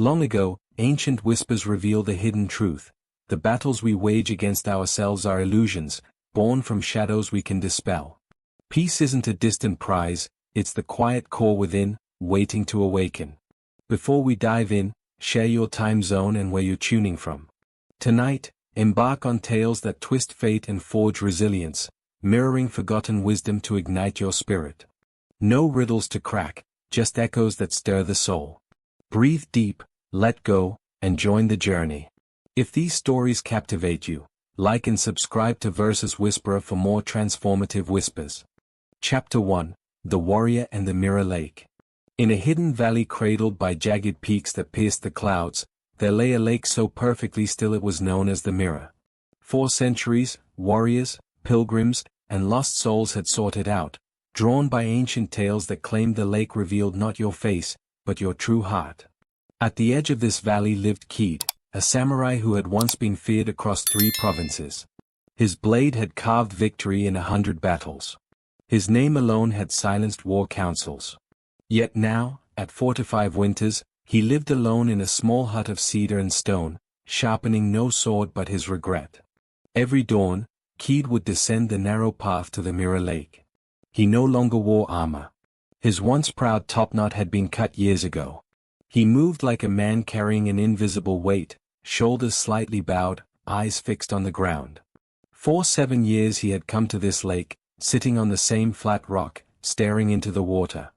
Long ago, ancient whispers reveal the hidden truth. The battles we wage against ourselves are illusions, born from shadows we can dispel. Peace isn't a distant prize, it's the quiet core within, waiting to awaken. Before we dive in, share your time zone and where you're tuning from. Tonight, embark on tales that twist fate and forge resilience, mirroring forgotten wisdom to ignite your spirit. No riddles to crack, just echoes that stir the soul. Breathe deep, let go, and join the journey. If these stories captivate you, like and subscribe to Versus Whisperer for more transformative whispers. Chapter 1: The Warrior and the Mirror Lake. In a hidden valley cradled by jagged peaks that pierced the clouds, there lay a lake so perfectly still it was known as the Mirror. 4 centuries, warriors, pilgrims, and lost souls had sought it out, drawn by ancient tales that claimed the lake revealed not your face, but your true heart. At the edge of this valley lived Keed, a samurai who had once been feared across 3 provinces. His blade had carved victory in 100 battles. His name alone had silenced war councils. Yet now, at 45 winters, he lived alone in a small hut of cedar and stone, sharpening no sword but his regret. Every dawn, Keed would descend the narrow path to the Mirror Lake. He no longer wore armor. His once proud topknot had been cut years ago. He moved like a man carrying an invisible weight, shoulders slightly bowed, eyes fixed on the ground. For 7 years he had come to this lake, sitting on the same flat rock, staring into the water.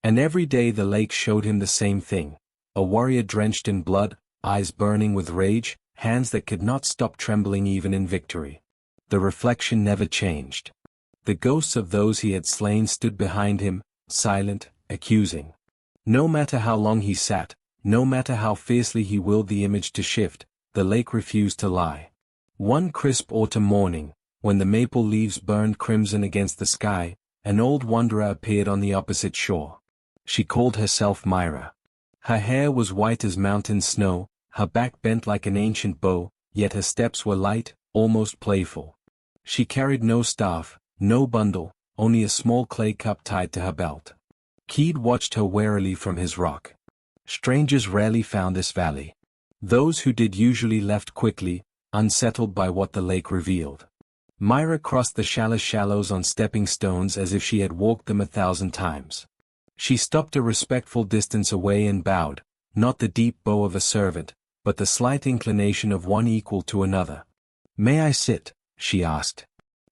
And every day the lake showed him the same thing: a warrior drenched in blood, eyes burning with rage, hands that could not stop trembling even in victory. The reflection never changed. The ghosts of those he had slain stood behind him, silent, accusing. No matter how long he sat, no matter how fiercely he willed the image to shift, the lake refused to lie. One crisp autumn morning, when the maple leaves burned crimson against the sky, an old wanderer appeared on the opposite shore. She called herself Myra. Her hair was white as mountain snow, her back bent like an ancient bow, yet her steps were light, almost playful. She carried no staff, no bundle, only a small clay cup tied to her belt. Keed watched her warily from his rock. Strangers rarely found this valley. Those who did usually left quickly, unsettled by what the lake revealed. Myra crossed the shallows on stepping stones as if she had walked them 1,000 times. She stopped a respectful distance away and bowed, not the deep bow of a servant, but the slight inclination of one equal to another. "May I sit?" she asked.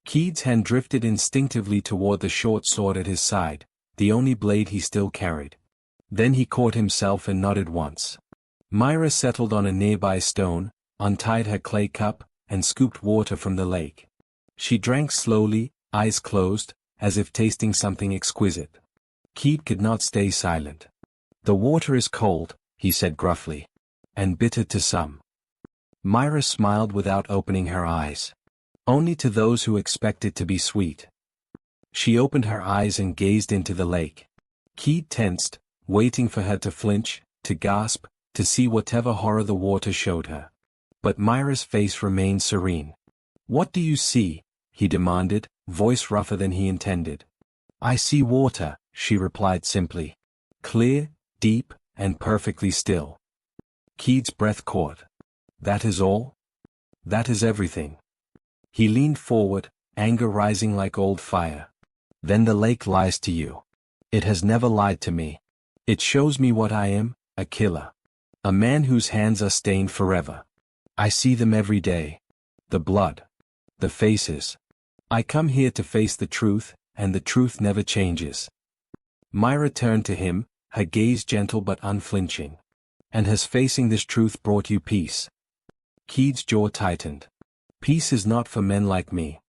Keed's hand drifted instinctively toward the short sword at his side, the only blade he still carried. Then he caught himself and nodded once. Myra settled on a nearby stone, untied her clay cup, and scooped water from the lake. She drank slowly, eyes closed, as if tasting something exquisite. Keed could not stay silent. "The water is cold," he said gruffly. "And bitter to some." Myra smiled without opening her eyes. Only to those who expect it to be sweet. She opened her eyes and gazed into the lake. Keed tensed, waiting for her to flinch, to gasp, to see whatever horror the water showed her. But Myra's face remained serene. "What do you see?" he demanded, voice rougher than he intended. "I see water," she replied simply. "Clear, deep, and perfectly still." Keed's breath caught. "That is all?" "That is everything." He leaned forward, anger rising like old fire. "Then the lake lies to you." "It has never lied to me. It shows me what I am, a killer. A man whose hands are stained forever. I see them every day. The blood. The faces. I come here to face the truth, and the truth never changes." Myra turned to him, her gaze gentle but unflinching. "And has facing this truth brought you peace?" Keed's jaw tightened. "Peace is not for men like me."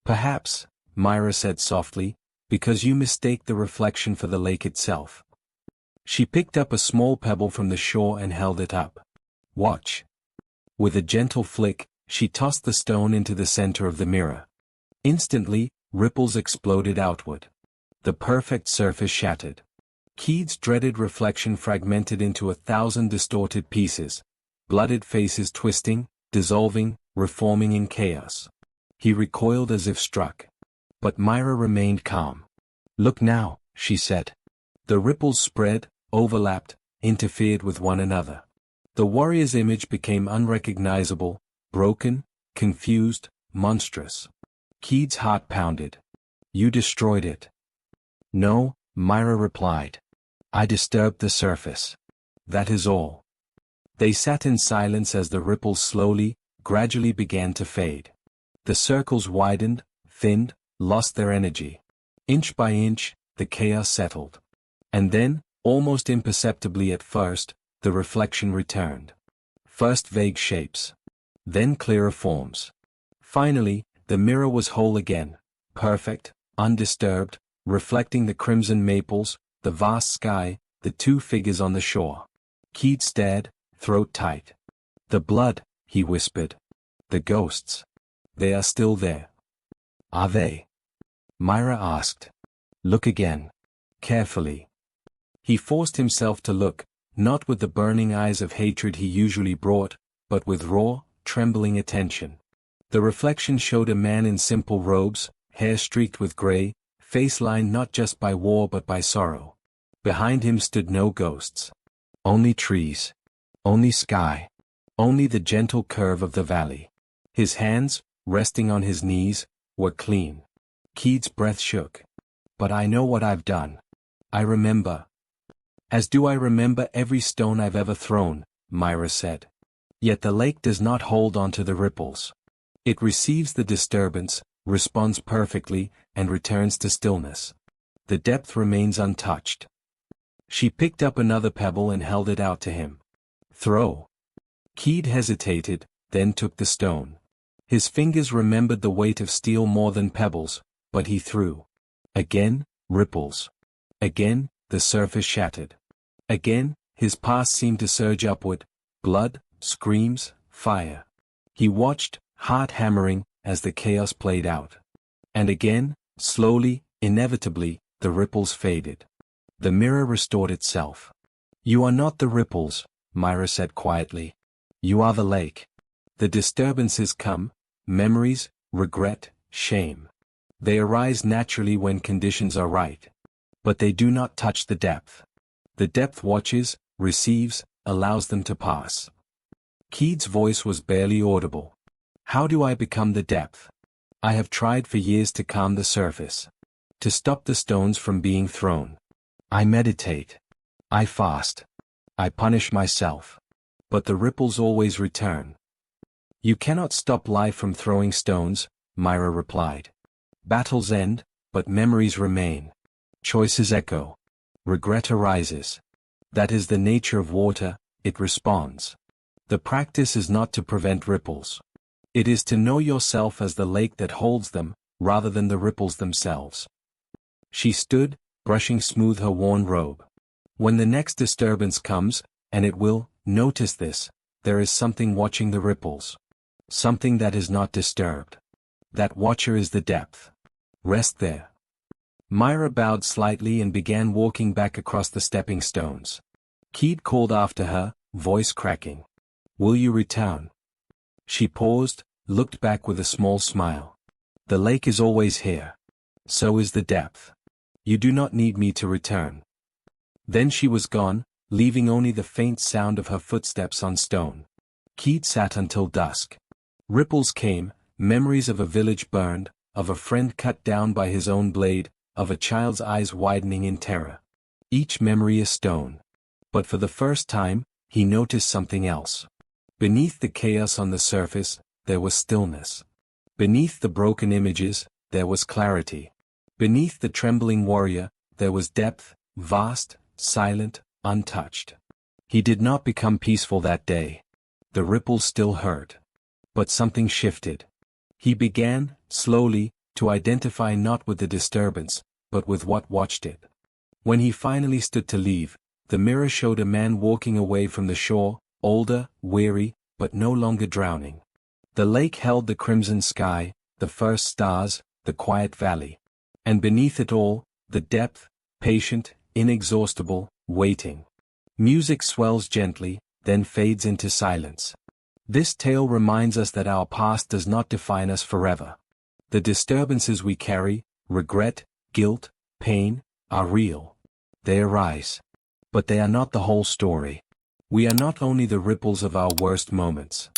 "Perhaps," Myra said softly, "because you mistake the reflection for the lake itself." She picked up a small pebble from the shore and held it up. "Watch." With a gentle flick, she tossed the stone into the center of the mirror. Instantly, ripples exploded outward. The perfect surface shattered. Keed's dreaded reflection fragmented into 1,000 distorted pieces, blooded faces twisting, dissolving, reforming in chaos. He recoiled as if struck. But Myra remained calm. "Look now," she said. The ripples spread, overlapped, interfered with one another. The warrior's image became unrecognizable, broken, confused, monstrous. Keith's heart pounded. You destroyed it. No, Myra replied. I disturbed the surface. That is all. They sat in silence as the ripples slowly, gradually began to fade. The circles widened, thinned, lost their energy. Inch by inch, the chaos settled. And then, almost imperceptibly at first, the reflection returned. First vague shapes. Then clearer forms. Finally, the mirror was whole again, perfect, undisturbed, reflecting the crimson maples, the vast sky, the two figures on the shore. Keith stared, throat tight. The blood, he whispered. The ghosts. They are still there. Are they? Myra asked. Look again. Carefully. He forced himself to look, not with the burning eyes of hatred he usually brought, but with raw, trembling attention. The reflection showed a man in simple robes, hair streaked with gray, face lined not just by war but by sorrow. Behind him stood no ghosts. Only trees. Only sky. Only the gentle curve of the valley. His hands, resting on his knees, were clean. Keith's breath shook. But I know what I've done. I remember. As do I remember every stone I've ever thrown, Myra said. Yet the lake does not hold onto the ripples. It receives the disturbance, responds perfectly, and returns to stillness. The depth remains untouched. She picked up another pebble and held it out to him. Throw. Keith hesitated, then took the stone. His fingers remembered the weight of steel more than pebbles, but he threw. Again, ripples. Again, the surface shattered. Again, his past seemed to surge upward, blood, screams, fire. He watched, heart hammering, as the chaos played out. And again, slowly, inevitably, the ripples faded. The mirror restored itself. You are not the ripples, Myra said quietly. You are the lake. The disturbances come, memories, regret, shame. They arise naturally when conditions are right. But they do not touch the depth. The depth watches, receives, allows them to pass. Keith's voice was barely audible. How do I become the depth? I have tried for years to calm the surface. To stop the stones from being thrown. I meditate. I fast. I punish myself. But the ripples always return. You cannot stop life from throwing stones, Myra replied. Battles end, but memories remain. Choices echo. Regret arises. That is the nature of water, it responds. The practice is not to prevent ripples. It is to know yourself as the lake that holds them, rather than the ripples themselves. She stood, brushing smooth her worn robe. When the next disturbance comes, and it will, notice this, there is something watching the ripples. Something that is not disturbed. That watcher is the depth. Rest there. Myra bowed slightly and began walking back across the stepping stones. Keith called after her, voice cracking. Will you return? She paused, looked back with a small smile. The lake is always here. So is the depth. You do not need me to return. Then she was gone, leaving only the faint sound of her footsteps on stone. Keith sat until dusk. Ripples came, memories of a village burned, of a friend cut down by his own blade, of a child's eyes widening in terror. Each memory a stone. But for the first time, he noticed something else. Beneath the chaos on the surface, there was stillness. Beneath the broken images, there was clarity. Beneath the trembling warrior, there was depth, vast, silent, untouched. He did not become peaceful that day. The ripples still hurt. But something shifted. He began, slowly, to identify not with the disturbance, but with what watched it. When he finally stood to leave, the mirror showed a man walking away from the shore, older, weary, but no longer drowning. The lake held the crimson sky, the first stars, the quiet valley. And beneath it all, the depth, patient, inexhaustible, waiting. Music swells gently, then fades into silence. This tale reminds us that our past does not define us forever. The disturbances we carry, regret, guilt, pain, are real. They arise. But they are not the whole story. We are not only the ripples of our worst moments.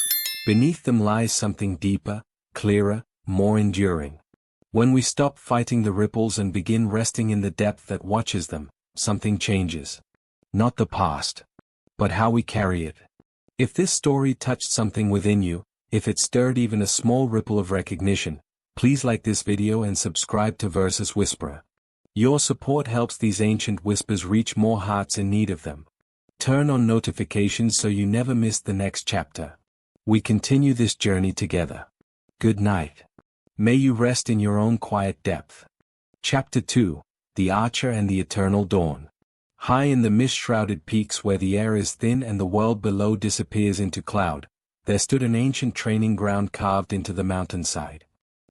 Beneath them lies something deeper, clearer, more enduring. When we stop fighting the ripples and begin resting in the depth that watches them, something changes. Not the past, but how we carry it. If this story touched something within you, if it stirred even a small ripple of recognition, please like this video and subscribe to Versus Whisperer. Your support helps these ancient whispers reach more hearts in need of them. Turn on notifications so you never miss the next chapter. We continue this journey together. Good night. May you rest in your own quiet depth. Chapter 2, The Archer and the Eternal Dawn. High in the mist-shrouded peaks where the air is thin and the world below disappears into cloud, there stood an ancient training ground carved into the mountainside.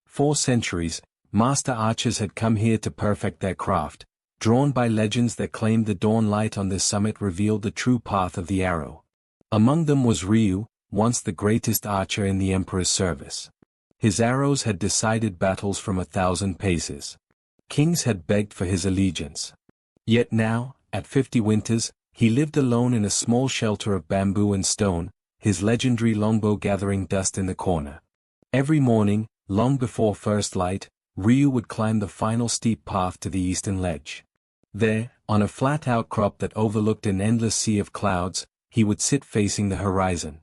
4 centuries, master archers had come here to perfect their craft, drawn by legends that claimed the dawn light on this summit revealed the true path of the arrow. Among them was Ryu, once the greatest archer in the Emperor's service. His arrows had decided battles from 1,000 paces. Kings had begged for his allegiance. Yet now, at 50 winters, he lived alone in a small shelter of bamboo and stone, his legendary longbow gathering dust in the corner. Every morning, long before first light, Ryu would climb the final steep path to the eastern ledge. There, on a flat outcrop that overlooked an endless sea of clouds, he would sit facing the horizon.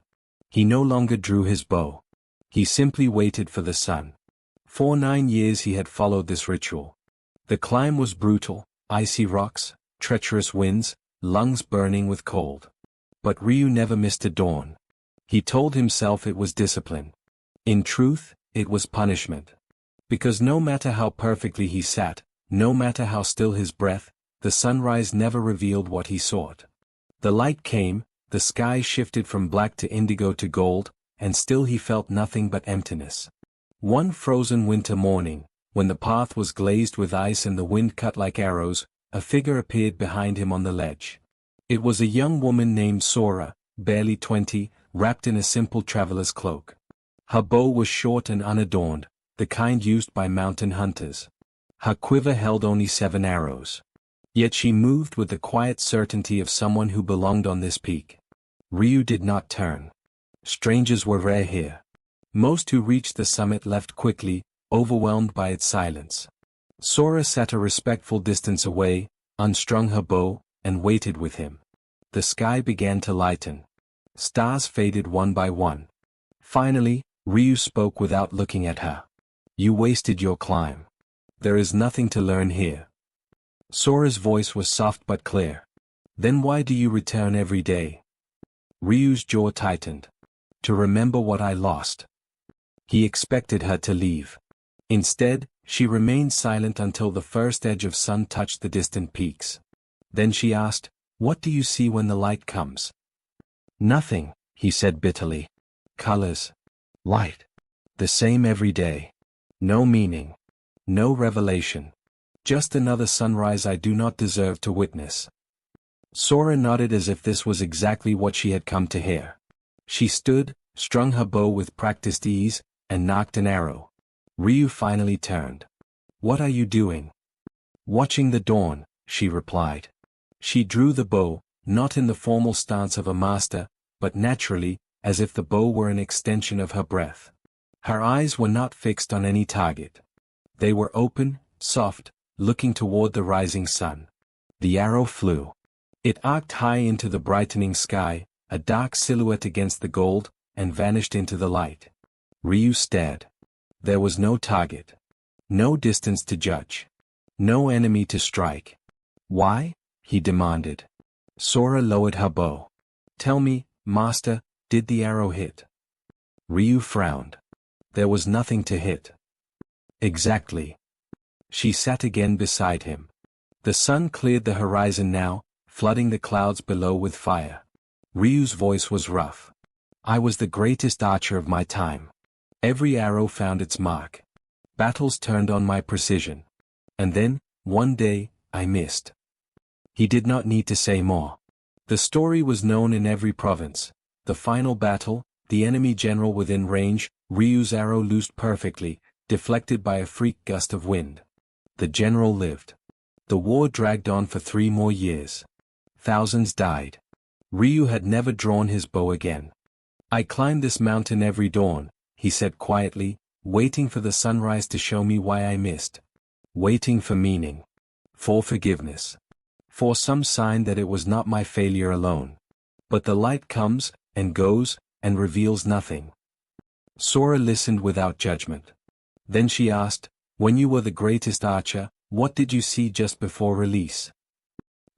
He no longer drew his bow. He simply waited for the sun. For 9 years he had followed this ritual. The climb was brutal, icy rocks, treacherous winds, lungs burning with cold. But Ryu never missed a dawn. He told himself it was discipline. In truth, it was punishment. Because no matter how perfectly he sat, no matter how still his breath, the sunrise never revealed what he sought. The light came, the sky shifted from black to indigo to gold, and still he felt nothing but emptiness. One frozen winter morning, when the path was glazed with ice and the wind cut like arrows, a figure appeared behind him on the ledge. It was a young woman named Sora, barely 20, wrapped in a simple traveler's cloak. Her bow was short and unadorned, the kind used by mountain hunters. Her quiver held only 7 arrows. Yet she moved with the quiet certainty of someone who belonged on this peak. Ryu did not turn. Strangers were rare here. Most who reached the summit left quickly, overwhelmed by its silence. Sora sat a respectful distance away, unstrung her bow, and waited with him. The sky began to lighten. Stars faded one by one. Finally, Ryu spoke without looking at her. You wasted your climb. There is nothing to learn here. Sora's voice was soft but clear. Then why do you return every day? Ryu's jaw tightened. To remember what I lost. He expected her to leave. Instead, she remained silent until the first edge of sun touched the distant peaks. Then she asked, What do you see when the light comes? Nothing, he said bitterly. Colors. Light. The same every day. No meaning. No revelation. Just another sunrise I do not deserve to witness. Sora nodded as if this was exactly what she had come to hear. She stood, strung her bow with practiced ease, and nocked an arrow. Ryu finally turned. What are you doing? Watching the dawn, she replied. She drew the bow, not in the formal stance of a master, but naturally, as if the bow were an extension of her breath. Her eyes were not fixed on any target. They were open, soft, looking toward the rising sun. The arrow flew. It arced high into the brightening sky, a dark silhouette against the gold, and vanished into the light. Ryu stared. There was no target. No distance to judge. No enemy to strike. Why? He demanded. Sora lowered her bow. Tell me, master, did the arrow hit? Ryu frowned. There was nothing to hit. Exactly. She sat again beside him. The sun cleared the horizon now, flooding the clouds below with fire. Ryu's voice was rough. I was the greatest archer of my time. Every arrow found its mark. Battles turned on my precision. And then, one day, I missed. He did not need to say more. The story was known in every province. The final battle, the enemy general within range, Ryu's arrow loosed perfectly, deflected by a freak gust of wind. The general lived. The war dragged on for 3 more years. Thousands died. Ryu had never drawn his bow again. I climb this mountain every dawn, he said quietly, waiting for the sunrise to show me why I missed. Waiting for meaning. For forgiveness. For some sign that it was not my failure alone. But the light comes, and goes, and reveals nothing. Sora listened without judgment. Then she asked, when you were the greatest archer, what did you see just before release?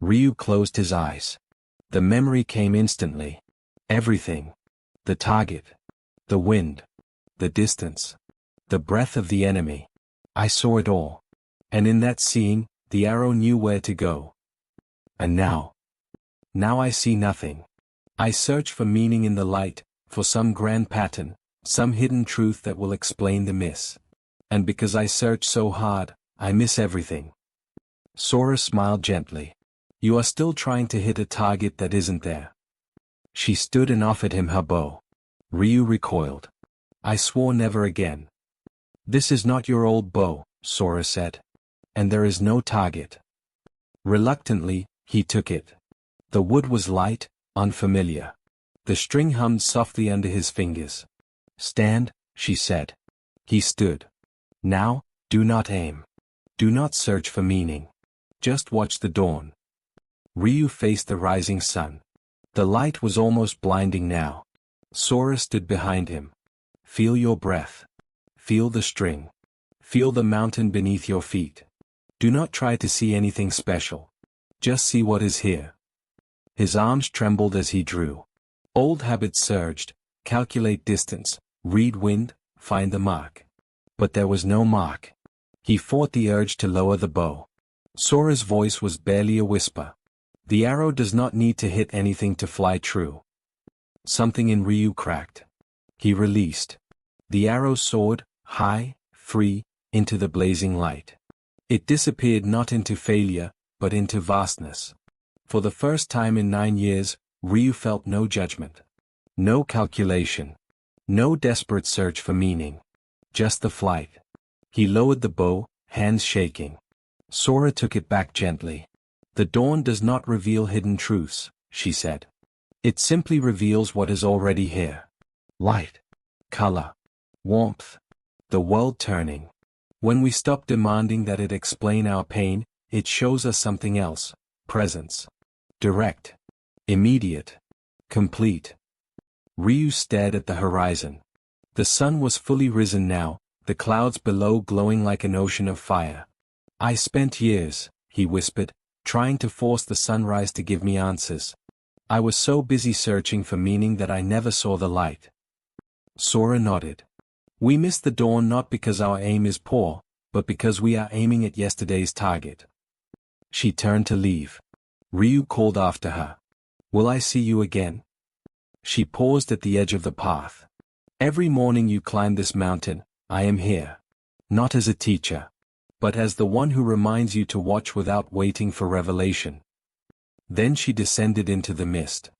Ryu closed his eyes. The memory came instantly. Everything. The target. The wind. The distance. The breath of the enemy. I saw it all. And in that seeing, the arrow knew where to go. And now? Now I see nothing. I search for meaning in the light, for some grand pattern, some hidden truth that will explain the miss. And because I search so hard, I miss everything. Sora smiled gently. You are still trying to hit a target that isn't there. She stood and offered him her bow. Ryu recoiled. I swore never again. This is not your old bow, Sora said. And there is no target. Reluctantly, he took it. The wood was light, unfamiliar. The string hummed softly under his fingers. Stand, she said. He stood. Now, do not aim. Do not search for meaning. Just watch the dawn. Ryu faced the rising sun. The light was almost blinding now. Sora stood behind him. Feel your breath. Feel the string. Feel the mountain beneath your feet. Do not try to see anything special. Just see what is here. His arms trembled as he drew. Old habits surged. Calculate distance, read wind, find the mark. But there was no mark. He fought the urge to lower the bow. Sora's voice was barely a whisper. The arrow does not need to hit anything to fly true. Something in Ryu cracked. He released. The arrow soared, high, free, into the blazing light. It disappeared not into failure, but into vastness. For the first time in 9 years, Ryu felt no judgment. No calculation. No desperate search for meaning. Just the flight. He lowered the bow, hands shaking. Sora took it back gently. The dawn does not reveal hidden truths, she said. It simply reveals what is already here. Light. Color. Warmth. The world turning. When we stop demanding that it explain our pain, it shows us something else. Presence. Direct. Immediate. Complete. Ryu stared at the horizon. The sun was fully risen now, the clouds below glowing like an ocean of fire. I spent years, he whispered, trying to force the sunrise to give me answers. I was so busy searching for meaning that I never saw the light. Sora nodded. We miss the dawn not because our aim is poor, but because we are aiming at yesterday's target. She turned to leave. Ryu called after her. Will I see you again? She paused at the edge of the path. Every morning you climb this mountain, I am here. Not as a teacher, but as the one who reminds you to watch without waiting for revelation. Then she descended into the mist.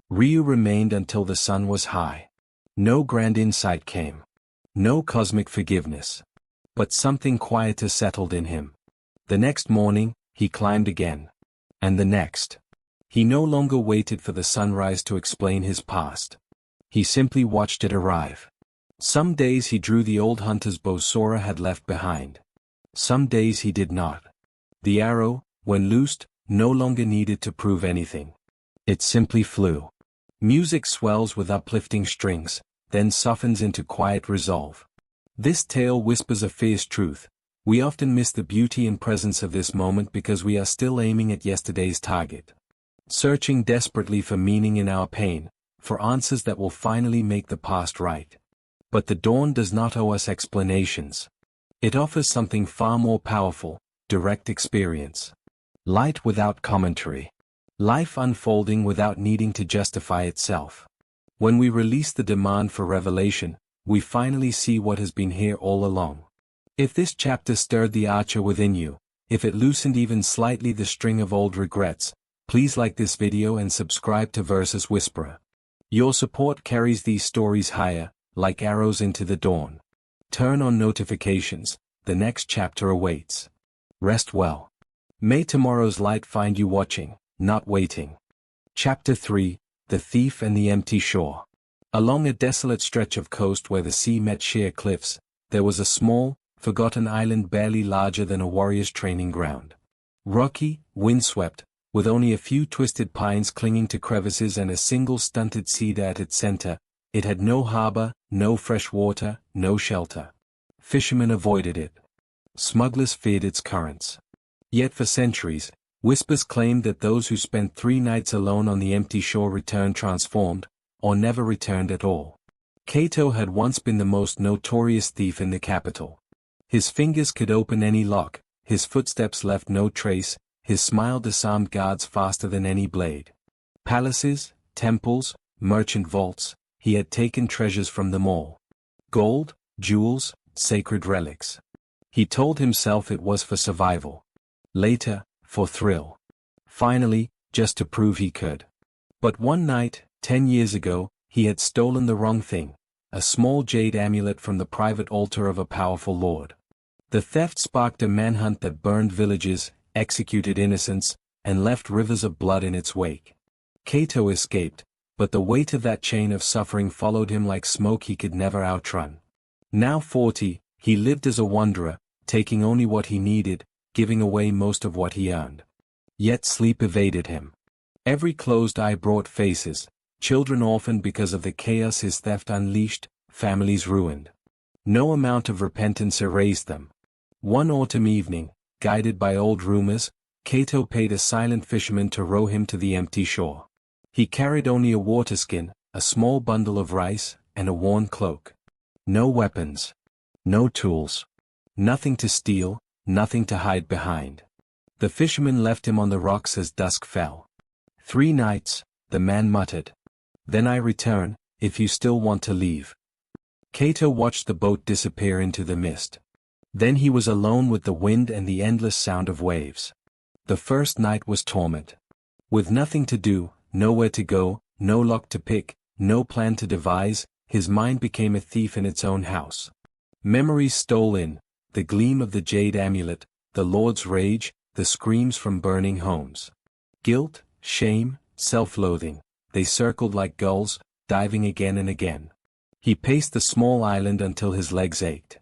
Ryu remained until the sun was high. No grand insight came. No cosmic forgiveness. But something quieter settled in him. The next morning, he climbed again. And the next. He no longer waited for the sunrise to explain his past. He simply watched it arrive. Some days he drew the old hunter's bow Sora had left behind. Some days he did not. The arrow, when loosed, no longer needed to prove anything. It simply flew. Music swells with uplifting strings, then softens into quiet resolve. This tale whispers a fierce truth. We often miss the beauty and presence of this moment because we are still aiming at yesterday's target. Searching desperately for meaning in our pain, for answers that will finally make the past right. But the dawn does not owe us explanations. It offers something far more powerful, direct experience. Light without commentary. Life unfolding without needing to justify itself. When we release the demand for revelation, we finally see what has been here all along. If this chapter stirred the archer within you, if it loosened even slightly the string of old regrets, please like this video and subscribe to Versus Whisperer. Your support carries these stories higher, like arrows into the dawn. Turn on notifications, the next chapter awaits. Rest well. May tomorrow's light find you watching, not waiting. Chapter 3, the thief and the empty shore. Along a desolate stretch of coast where the sea met sheer cliffs, there was a small, forgotten island barely larger than a warrior's training ground. Rocky, windswept, with only a few twisted pines clinging to crevices and a single stunted cedar at its center, it had no harbor, no fresh water, no shelter. Fishermen avoided it. Smugglers feared its currents. Yet for centuries, whispers claimed that those who spent 3 nights alone on the empty shore returned transformed, or never returned at all. Cato had once been the most notorious thief in the capital. His fingers could open any lock, his footsteps left no trace, his smile disarmed guards faster than any blade. Palaces, temples, merchant vaults, he had taken treasures from them all. Gold, jewels, sacred relics. He told himself it was for survival. Later, for thrill. Finally, just to prove he could. But one night, 10 years ago, he had stolen the wrong thing, a small jade amulet from the private altar of a powerful lord. The theft sparked a manhunt that burned villages, executed innocents, and left rivers of blood in its wake. Cato escaped, but the weight of that chain of suffering followed him like smoke he could never outrun. Now 40, he lived as a wanderer, taking only what he needed, giving away most of what he earned. Yet sleep evaded him. Every closed eye brought faces, children orphaned because of the chaos his theft unleashed, families ruined. No amount of repentance erased them. One autumn evening, guided by old rumors, Cato paid a silent fisherman to row him to the empty shore. He carried only a waterskin, a small bundle of rice, and a worn cloak. No weapons. No tools. Nothing to steal, nothing to hide behind. The fisherman left him on the rocks as dusk fell. 3 nights, the man muttered. Then I return, if you still want to leave. Cato watched the boat disappear into the mist. Then he was alone with the wind and the endless sound of waves. The first night was torment. With nothing to do, nowhere to go, no lock to pick, no plan to devise, his mind became a thief in its own house. Memories stole in, the gleam of the jade amulet, the Lord's rage, the screams from burning homes. Guilt, shame, self-loathing, they circled like gulls, diving again and again. He paced the small island until his legs ached.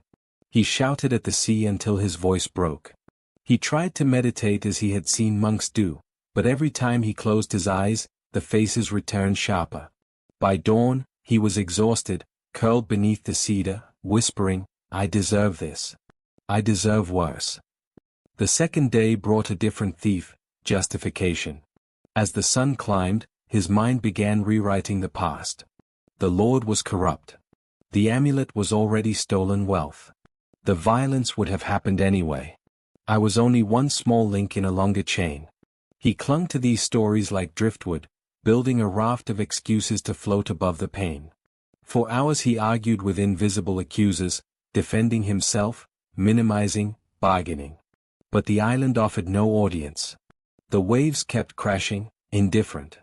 He shouted at the sea until his voice broke. He tried to meditate as he had seen monks do, but every time he closed his eyes, the faces returned sharper. By dawn, he was exhausted, curled beneath the cedar, whispering, I deserve this. I deserve worse. The second day brought a different thief, justification. As the sun climbed, his mind began rewriting the past. The Lord was corrupt. The amulet was already stolen wealth. The violence would have happened anyway. I was only one small link in a longer chain. He clung to these stories like driftwood, building a raft of excuses to float above the pain. For hours he argued with invisible accusers, defending himself, minimizing, bargaining. But the island offered no audience. The waves kept crashing, indifferent.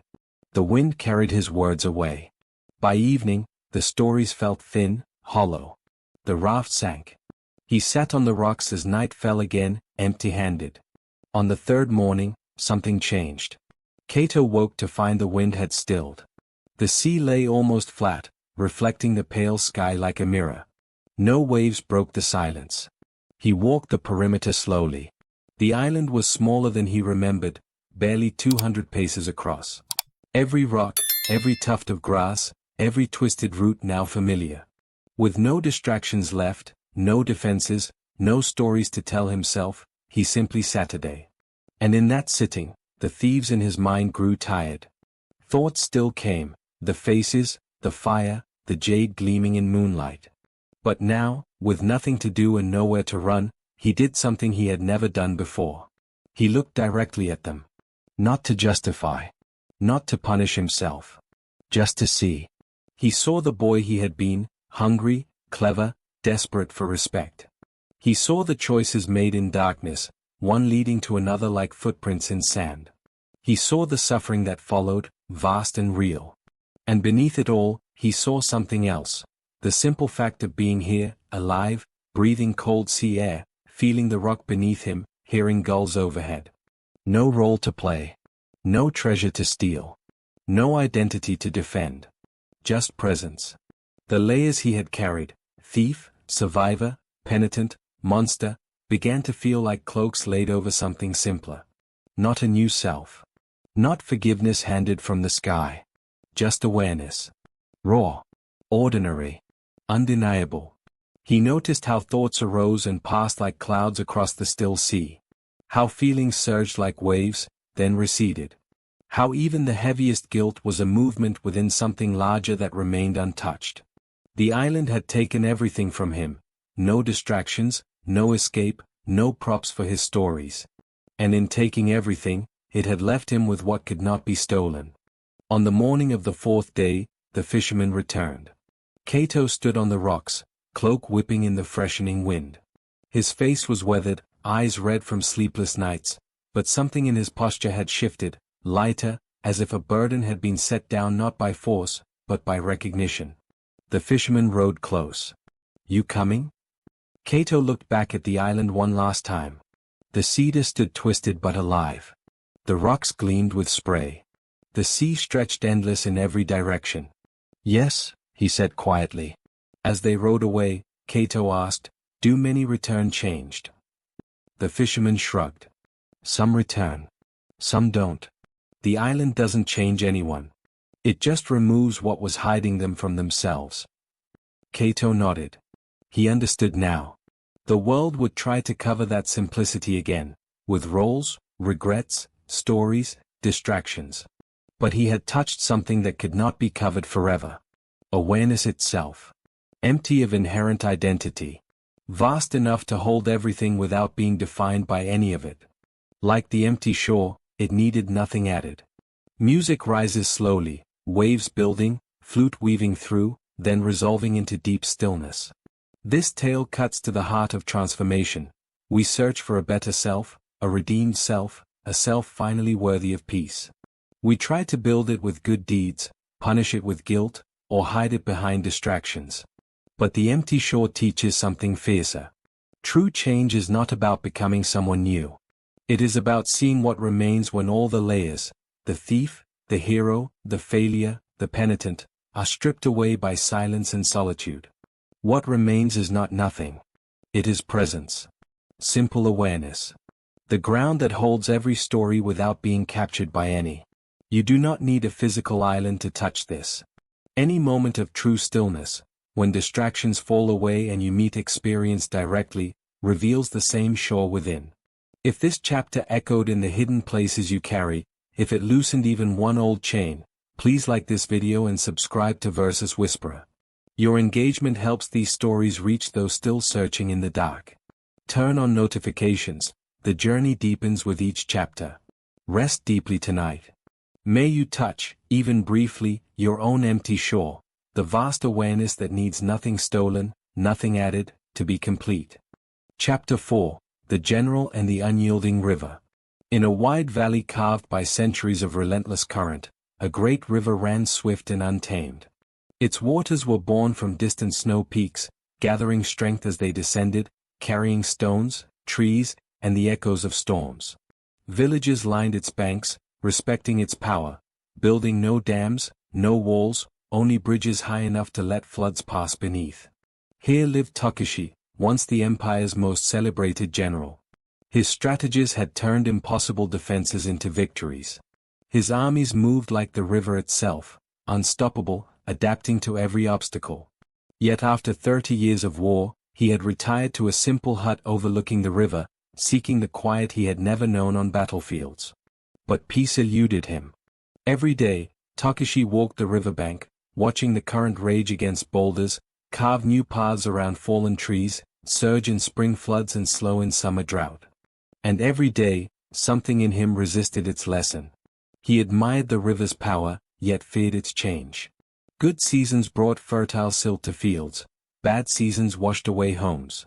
The wind carried his words away. By evening, the stories felt thin, hollow. The raft sank. He sat on the rocks as night fell again, empty-handed. On the third morning, something changed. Cato woke to find the wind had stilled. The sea lay almost flat, reflecting the pale sky like a mirror. No waves broke the silence. He walked the perimeter slowly. The island was smaller than he remembered, barely 200 paces across. Every rock, every tuft of grass, every twisted root now familiar. With no distractions left, no defenses, no stories to tell himself, he simply sat a day. And in that sitting, the thieves in his mind grew tired. Thoughts still came, the faces, the fire, the jade gleaming in moonlight. But now, with nothing to do and nowhere to run, he did something he had never done before. He looked directly at them. Not to justify. Not to punish himself. Just to see. He saw the boy he had been, hungry, clever, desperate for respect. He saw the choices made in darkness, one leading to another like footprints in sand. He saw the suffering that followed, vast and real. And beneath it all, he saw something else. The simple fact of being here, alive, breathing cold sea air, feeling the rock beneath him, hearing gulls overhead. No role to play. No treasure to steal. No identity to defend. Just presence. The layers he had carried, thief, survivor, penitent, monster, began to feel like cloaks laid over something simpler. Not a new self. Not forgiveness handed from the sky. Just awareness. Raw. Ordinary. Undeniable. He noticed how thoughts arose and passed like clouds across the still sea. How feelings surged like waves, then receded. How even the heaviest guilt was a movement within something larger that remained untouched. The island had taken everything from him. No distractions, no escape, no props for his stories. And in taking everything, it had left him with what could not be stolen. On the morning of the fourth day, the fisherman returned. Cato stood on the rocks, cloak whipping in the freshening wind. His face was weathered, eyes red from sleepless nights, but something in his posture had shifted, lighter, as if a burden had been set down not by force, but by recognition. The fisherman rowed close. "You coming?" Cato looked back at the island one last time. The cedar stood twisted but alive. The rocks gleamed with spray. The sea stretched endless in every direction. "Yes," he said quietly. As they rowed away, Cato asked, "Do many return changed?" The fisherman shrugged. "Some return. Some don't. The island doesn't change anyone. It just removes what was hiding them from themselves." Cato nodded. He understood now. The world would try to cover that simplicity again, with roles, regrets, stories, distractions. But he had touched something that could not be covered forever. Awareness itself. Empty of inherent identity. Vast enough to hold everything without being defined by any of it. Like the empty shore, it needed nothing added. Music rises slowly, waves building, flute weaving through, then resolving into deep stillness. This tale cuts to the heart of transformation. We search for a better self, a redeemed self, a self finally worthy of peace. We try to build it with good deeds, punish it with guilt, or hide it behind distractions. But the empty shore teaches something fiercer. True change is not about becoming someone new. It is about seeing what remains when all the layers, the thief, the hero, the failure, the penitent, are stripped away by silence and solitude. What remains is not nothing. It is presence. Simple awareness. The ground that holds every story without being captured by any. You do not need a physical island to touch this. Any moment of true stillness, when distractions fall away and you meet experience directly, reveals the same shore within. If this chapter echoed in the hidden places you carry, if it loosened even one old chain, please like this video and subscribe to Versus Whisperer. Your engagement helps these stories reach those still searching in the dark. Turn on notifications. The journey deepens with each chapter. Rest deeply tonight. May you touch, even briefly, your own empty shore, the vast awareness that needs nothing stolen, nothing added, to be complete. Chapter 4, The General and the Unyielding River. In a wide valley carved by centuries of relentless current, a great river ran swift and untamed. Its waters were born from distant snow peaks, gathering strength as they descended, carrying stones, trees, and the echoes of storms. Villages lined its banks, respecting its power, building no dams, no walls, only bridges high enough to let floods pass beneath. Here lived Takeshi, once the empire's most celebrated general. His strategies had turned impossible defenses into victories. His armies moved like the river itself, unstoppable, adapting to every obstacle. Yet after 30 years of war, he had retired to a simple hut overlooking the river, seeking the quiet he had never known on battlefields. But peace eluded him. Every day, Takeshi walked the riverbank, watching the current rage against boulders, carve new paths around fallen trees, surge in spring floods and slow in summer drought. And every day, something in him resisted its lesson. He admired the river's power, yet feared its change. Good seasons brought fertile silt to fields, bad seasons washed away homes.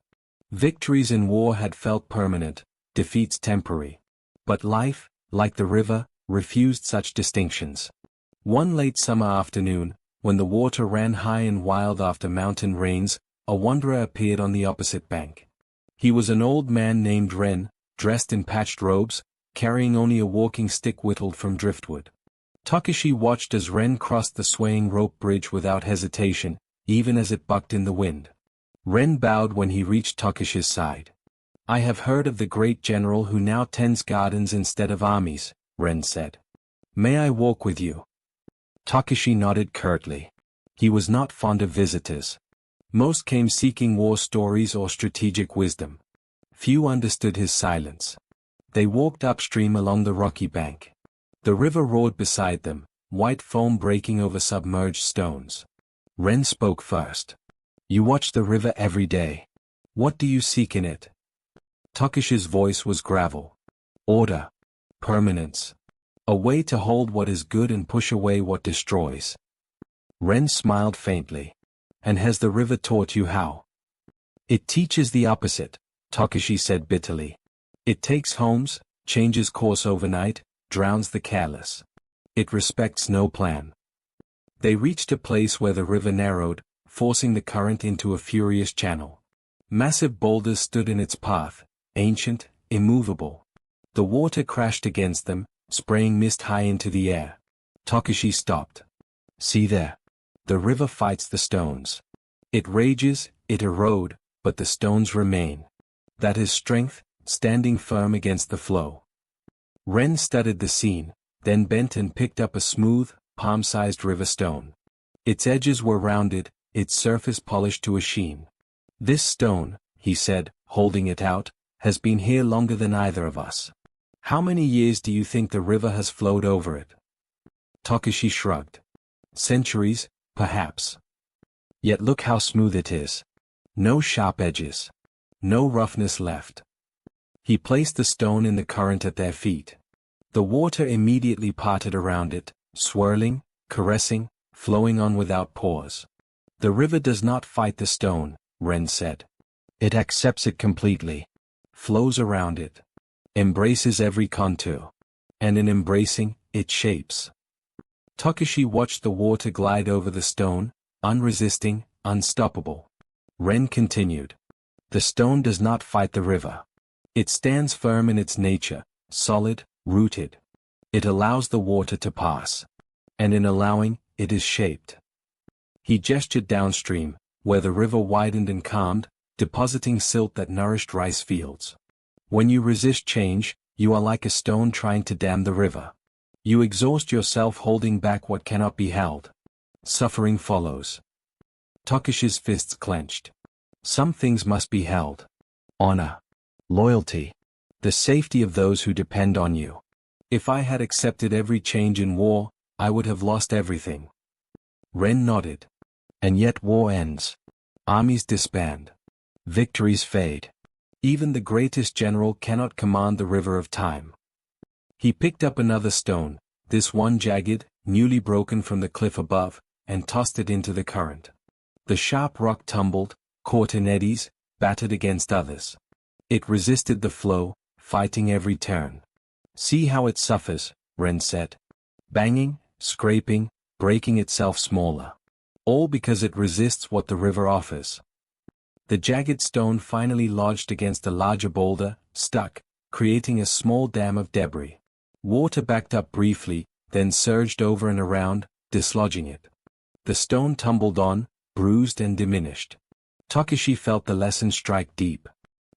Victories in war had felt permanent, defeats temporary. But life, like the river, refused such distinctions. One late summer afternoon, when the water ran high and wild after mountain rains, a wanderer appeared on the opposite bank. He was an old man named Ren, dressed in patched robes, carrying only a walking stick whittled from driftwood. Takeshi watched as Ren crossed the swaying rope bridge without hesitation, even as it bucked in the wind. Ren bowed when he reached Takeshi's side. "I have heard of the great general who now tends gardens instead of armies," Ren said. "May I walk with you?" Takeshi nodded curtly. He was not fond of visitors. Most came seeking war stories or strategic wisdom. Few understood his silence. They walked upstream along the rocky bank. The river roared beside them, white foam breaking over submerged stones. Ren spoke first. "You watch the river every day. What do you seek in it?" Takeshi's voice was gravel. "Order. Permanence. A way to hold what is good and push away what destroys." Ren smiled faintly. "And has the river taught you how?" "It teaches the opposite," Takeshi said bitterly. "It takes homes, changes course overnight, drowns the careless. It respects no plan." They reached a place where the river narrowed, forcing the current into a furious channel. Massive boulders stood in its path, ancient, immovable. The water crashed against them, spraying mist high into the air. Takeshi stopped. "See there. The river fights the stones. It rages, it erodes, but the stones remain. That is strength, standing firm against the flow." Ren studied the scene, then bent and picked up a smooth, palm-sized river stone. Its edges were rounded, its surface polished to a sheen. "This stone," he said, holding it out, "has been here longer than either of us. How many years do you think the river has flowed over it?" Takeshi shrugged. "Centuries, perhaps. Yet look how smooth it is. No sharp edges. No roughness left." He placed the stone in the current at their feet. The water immediately parted around it, swirling, caressing, flowing on without pause. "The river does not fight the stone," Ren said. "It accepts it completely. Flows around it. Embraces every contour. And in embracing, it shapes." Takeshi watched the water glide over the stone, unresisting, unstoppable. Ren continued. "The stone does not fight the river. It stands firm in its nature, solid, rooted. It allows the water to pass. And in allowing, it is shaped." He gestured downstream, where the river widened and calmed, depositing silt that nourished rice fields. "When you resist change, you are like a stone trying to dam the river. You exhaust yourself holding back what cannot be held. Suffering follows." Takeshi's fists clenched. "Some things must be held. Honor. Loyalty. The safety of those who depend on you. If I had accepted every change in war, I would have lost everything." Ren nodded. "And yet war ends. Armies disband. Victories fade. Even the greatest general cannot command the river of time." He picked up another stone, this one jagged, newly broken from the cliff above, and tossed it into the current. The sharp rock tumbled, caught in eddies, battered against others. It resisted the flow, fighting every turn. "See how it suffers," Ren said. "Banging, scraping, breaking itself smaller. All because it resists what the river offers." The jagged stone finally lodged against a larger boulder, stuck, creating a small dam of debris. Water backed up briefly, then surged over and around, dislodging it. The stone tumbled on, bruised and diminished. Takeshi felt the lesson strike deep.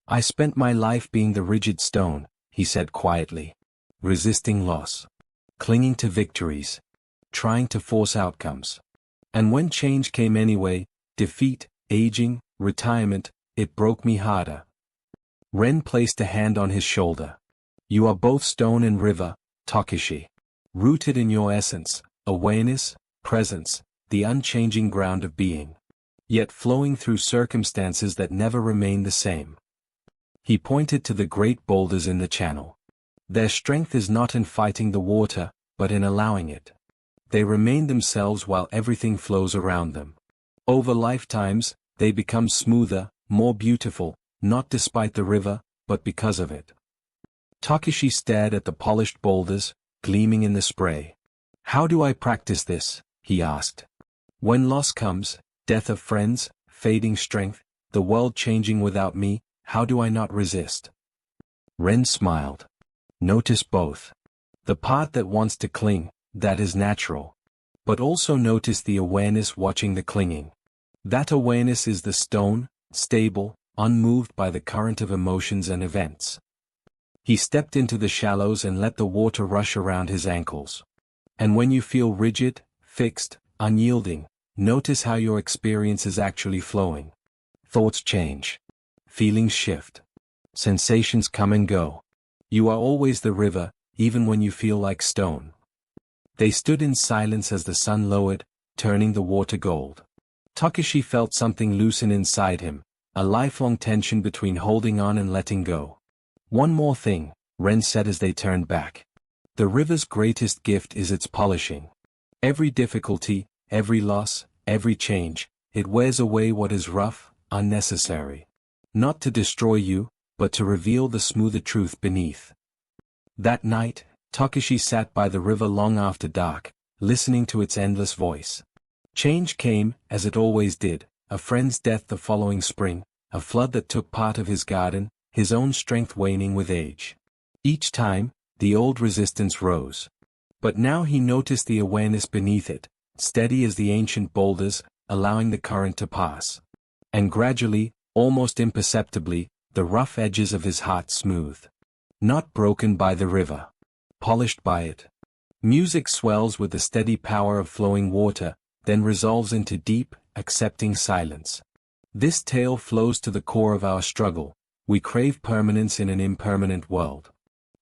"I spent my life being the rigid stone," he said quietly. "Resisting loss. Clinging to victories. Trying to force outcomes. And when change came anyway, defeat, aging, retirement, it broke me harder." Ren placed a hand on his shoulder. "You are both stone and river, Takeshi. Rooted in your essence, awareness, presence, the unchanging ground of being. Yet flowing through circumstances that never remain the same." He pointed to the great boulders in the channel. "Their strength is not in fighting the water, but in allowing it. They remain themselves while everything flows around them. Over lifetimes, they become smoother, more beautiful, not despite the river, but because of it." Takeshi stared at the polished boulders, gleaming in the spray. "How do I practice this?" he asked. "When loss comes, death of friends, fading strength, the world changing without me, how do I not resist?" Ren smiled. "Notice both. The part that wants to cling, that is natural. But also notice the awareness watching the clinging. That awareness is the stone, stable, unmoved by the current of emotions and events. He stepped into the shallows and let the water rush around his ankles. And when you feel rigid, fixed, unyielding, notice how your experience is actually flowing. Thoughts change. Feelings shift. Sensations come and go. You are always the river, even when you feel like stone. They stood in silence as the sun lowered, turning the water gold. Takeshi felt something loosen inside him, a lifelong tension between holding on and letting go. One more thing, Ren said as they turned back. The river's greatest gift is its polishing. Every difficulty, every loss, every change, it wears away what is rough, unnecessary. Not to destroy you, but to reveal the smoother truth beneath. That night, Takeshi sat by the river long after dark, listening to its endless voice. Change came, as it always did, a friend's death the following spring, a flood that took part of his garden, his own strength waning with age. Each time, the old resistance rose. But now he noticed the awareness beneath it, steady as the ancient boulders, allowing the current to pass. And gradually, almost imperceptibly, the rough edges of his heart smoothed. Not broken by the river. Polished by it. Music swells with the steady power of flowing water, then resolves into deep, accepting silence. This tale flows to the core of our struggle. We crave permanence in an impermanent world.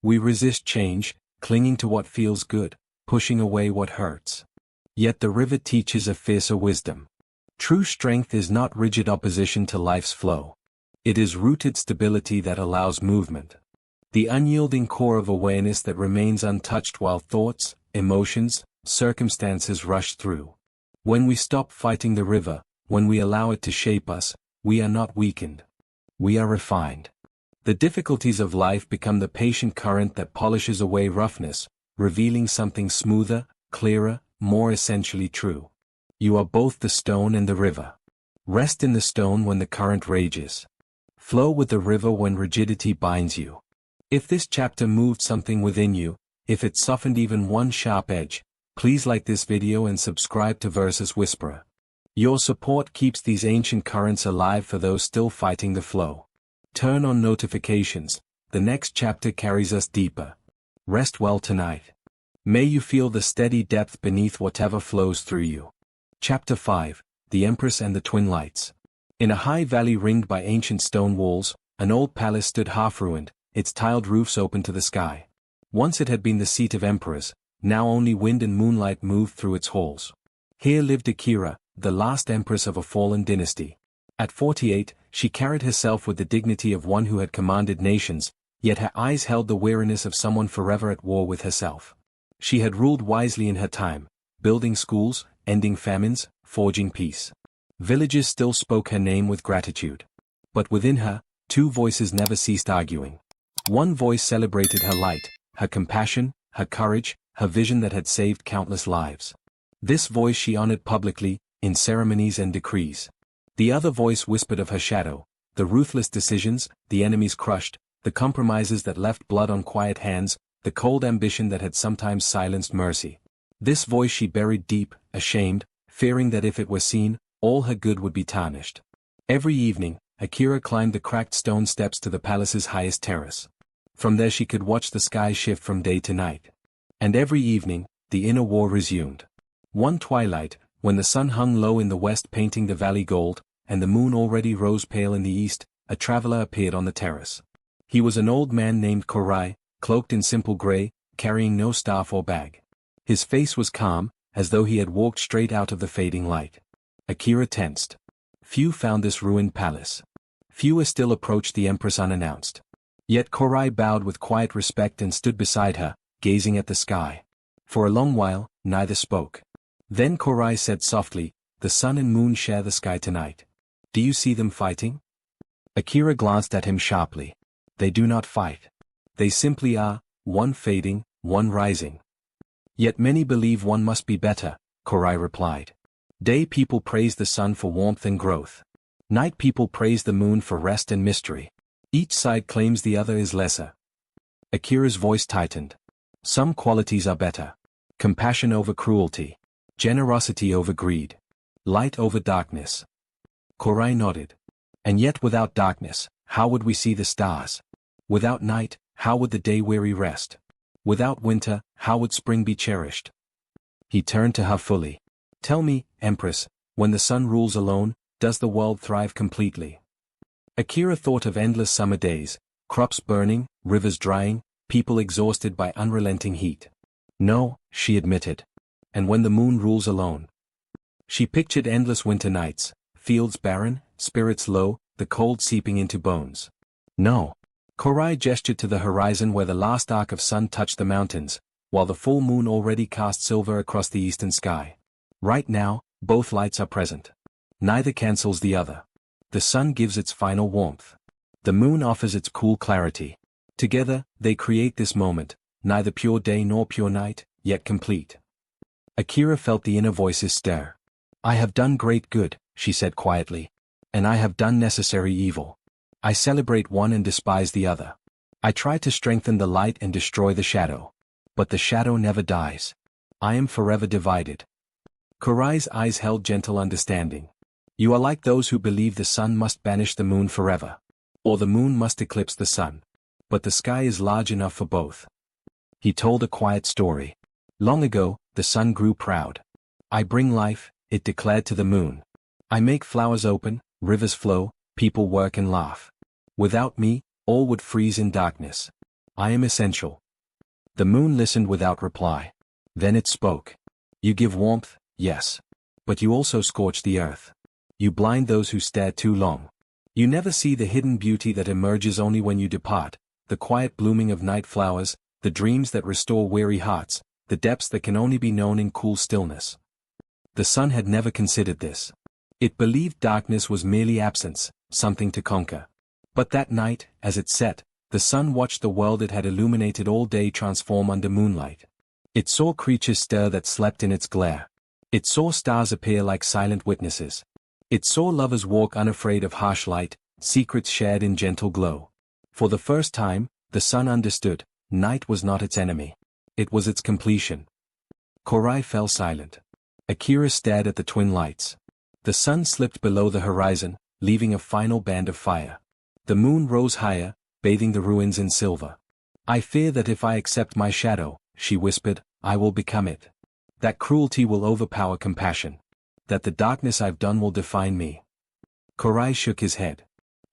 We resist change, clinging to what feels good, pushing away what hurts. Yet the river teaches a fiercer wisdom. True strength is not rigid opposition to life's flow. It is rooted stability that allows movement. The unyielding core of awareness that remains untouched while thoughts, emotions, circumstances rush through. When we stop fighting the river, when we allow it to shape us, we are not weakened. We are refined. The difficulties of life become the patient current that polishes away roughness, revealing something smoother, clearer, more essentially true. You are both the stone and the river. Rest in the stone when the current rages. Flow with the river when rigidity binds you. If this chapter moved something within you, if it softened even one sharp edge, please like this video and subscribe to Versus Whisperer. Your support keeps these ancient currents alive for those still fighting the flow. Turn on notifications, the next chapter carries us deeper. Rest well tonight. May you feel the steady depth beneath whatever flows through you. Chapter 5, The Empress and the Twin Lights. In a high valley ringed by ancient stone walls, an old palace stood half-ruined, its tiled roofs open to the sky. Once it had been the seat of emperors, now only wind and moonlight moved through its halls. Here lived Akira, the last empress of a fallen dynasty. At 48, she carried herself with the dignity of one who had commanded nations, yet her eyes held the weariness of someone forever at war with herself. She had ruled wisely in her time, building schools, ending famines, forging peace. Villages still spoke her name with gratitude. But within her, two voices never ceased arguing. One voice celebrated her light, her compassion, her courage, her vision that had saved countless lives. This voice she honored publicly, in ceremonies and decrees. The other voice whispered of her shadow, the ruthless decisions, the enemies crushed, the compromises that left blood on quiet hands, the cold ambition that had sometimes silenced mercy. This voice she buried deep, ashamed, fearing that if it were seen, all her good would be tarnished. Every evening, Akira climbed the cracked stone steps to the palace's highest terrace. From there she could watch the sky shift from day to night. And every evening, the inner war resumed. One twilight, when the sun hung low in the west painting the valley gold, and the moon already rose pale in the east, a traveler appeared on the terrace. He was an old man named Korai, cloaked in simple gray, carrying no staff or bag. His face was calm, as though he had walked straight out of the fading light. Akira tensed. Few found this ruined palace. Fewer still approached the empress unannounced. Yet Korai bowed with quiet respect and stood beside her, gazing at the sky. For a long while, neither spoke. Then Korai said softly, "The sun and moon share the sky tonight. Do you see them fighting?" Akira glanced at him sharply. "They do not fight. They simply are, one fading, one rising." "Yet many believe one must be better," Korai replied. "Day people praise the sun for warmth and growth. Night people praise the moon for rest and mystery. Each side claims the other is lesser." Akira's voice tightened. "Some qualities are better. Compassion over cruelty. Generosity over greed. Light over darkness. Korai nodded. And yet without darkness, how would we see the stars? Without night, how would the day-weary rest? Without winter, how would spring be cherished? He turned to her fully. Tell me, Empress, when the sun rules alone, does the world thrive completely? Akira thought of endless summer days, crops burning, rivers drying, people exhausted by unrelenting heat. No, she admitted. And when the moon rules alone? She pictured endless winter nights, fields barren, spirits low, the cold seeping into bones. No. Korai gestured to the horizon where the last arc of sun touched the mountains, while the full moon already cast silver across the eastern sky. Right now, both lights are present. Neither cancels the other. The sun gives its final warmth. The moon offers its cool clarity. Together, they create this moment, neither pure day nor pure night, yet complete. Akira felt the inner voices stir. I have done great good, she said quietly. And I have done necessary evil. I celebrate one and despise the other. I try to strengthen the light and destroy the shadow. But the shadow never dies. I am forever divided. Kurai's eyes held gentle understanding. You are like those who believe the sun must banish the moon forever. Or the moon must eclipse the sun. But the sky is large enough for both. He told a quiet story. Long ago, the sun grew proud. I bring life, it declared to the moon. I make flowers open, rivers flow, people work and laugh. Without me, all would freeze in darkness. I am essential. The moon listened without reply. Then it spoke. You give warmth, yes. But you also scorch the earth. You blind those who stare too long. You never see the hidden beauty that emerges only when you depart, the quiet blooming of night flowers, the dreams that restore weary hearts, the depths that can only be known in cool stillness. The sun had never considered this. It believed darkness was merely absence, something to conquer. But that night, as it set, the sun watched the world it had illuminated all day transform under moonlight. It saw creatures stir that slept in its glare. It saw stars appear like silent witnesses. It saw lovers walk unafraid of harsh light, secrets shared in gentle glow. For the first time, the sun understood, night was not its enemy. It was its completion. Korai fell silent. Akira stared at the twin lights. The sun slipped below the horizon, leaving a final band of fire. The moon rose higher, bathing the ruins in silver. I fear that if I accept my shadow, she whispered, I will become it. That cruelty will overpower compassion. That the darkness I've done will define me. Korai shook his head.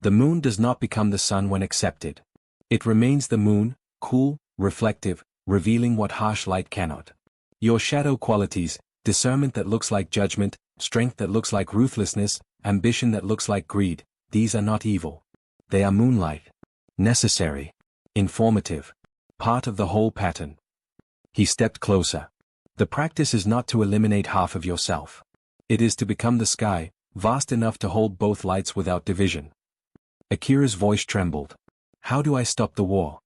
The moon does not become the sun when accepted. It remains the moon, cool, reflective, revealing what harsh light cannot. Your shadow qualities, discernment that looks like judgment, strength that looks like ruthlessness, ambition that looks like greed, these are not evil. They are moonlight. Necessary. Informative. Part of the whole pattern. He stepped closer. The practice is not to eliminate half of yourself. It is to become the sky, vast enough to hold both lights without division. Akira's voice trembled. How do I stop the war?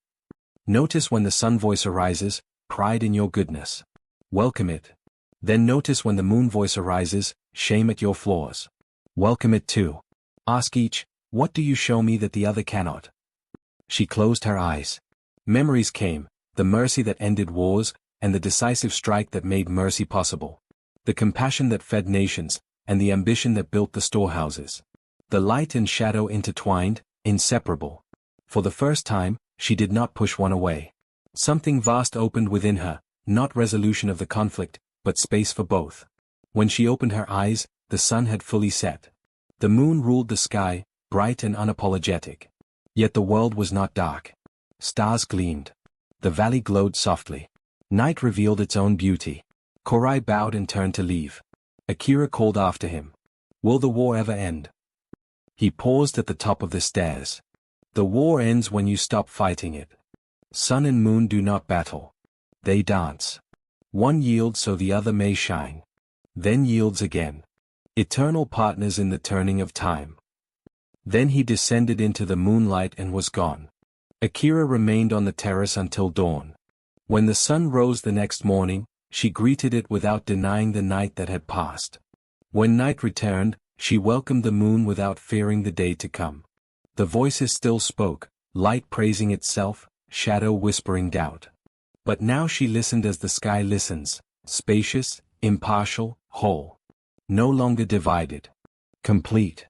Notice when the sun voice arises, pride in your goodness. Welcome it. Then notice when the moon voice arises, shame at your flaws. Welcome it too. Ask each, what do you show me that the other cannot? She closed her eyes. Memories came, the mercy that ended wars, and the decisive strike that made mercy possible. The compassion that fed nations, and the ambition that built the storehouses. The light and shadow intertwined, inseparable. For the first time, she did not push one away. Something vast opened within her, not resolution of the conflict, but space for both. When she opened her eyes, the sun had fully set. The moon ruled the sky, bright and unapologetic. Yet the world was not dark. Stars gleamed. The valley glowed softly. Night revealed its own beauty. Korai bowed and turned to leave. Akira called after him. Will the war ever end? He paused at the top of the stairs. The war ends when you stop fighting it. Sun and moon do not battle. They dance. One yields so the other may shine. Then yields again. Eternal partners in the turning of time. Then he descended into the moonlight and was gone. Akira remained on the terrace until dawn. When the sun rose the next morning, she greeted it without denying the night that had passed. When night returned, she welcomed the moon without fearing the day to come. The voices still spoke, light praising itself, shadow whispering doubt. But now she listened as the sky listens, spacious, impartial, whole. No longer divided. Complete.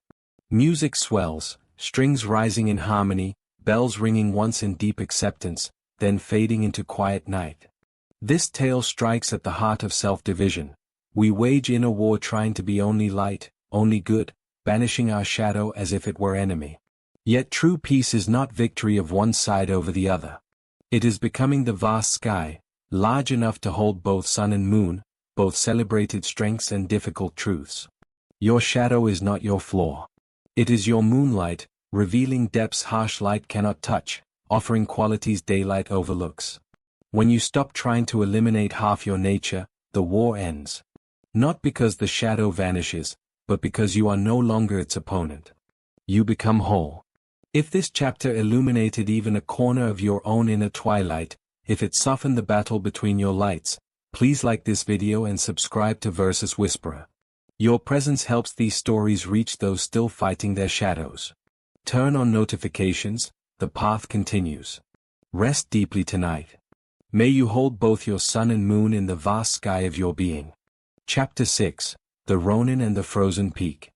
Music swells, strings rising in harmony, bells ringing once in deep acceptance, then fading into quiet night. This tale strikes at the heart of self-division. We wage inner war trying to be only light, only good, banishing our shadow as if it were enemy. Yet true peace is not victory of one side over the other. It is becoming the vast sky, large enough to hold both sun and moon, both celebrated strengths and difficult truths. Your shadow is not your flaw. It is your moonlight, revealing depths harsh light cannot touch, offering qualities daylight overlooks. When you stop trying to eliminate half your nature, the war ends. Not because the shadow vanishes, but because you are no longer its opponent. You become whole. If this chapter illuminated even a corner of your own inner twilight, if it softened the battle between your lights, please like this video and subscribe to Versus Whisperer. Your presence helps these stories reach those still fighting their shadows. Turn on notifications, the path continues. Rest deeply tonight. May you hold both your sun and moon in the vast sky of your being. Chapter 6, The Ronin and the Frozen Peak.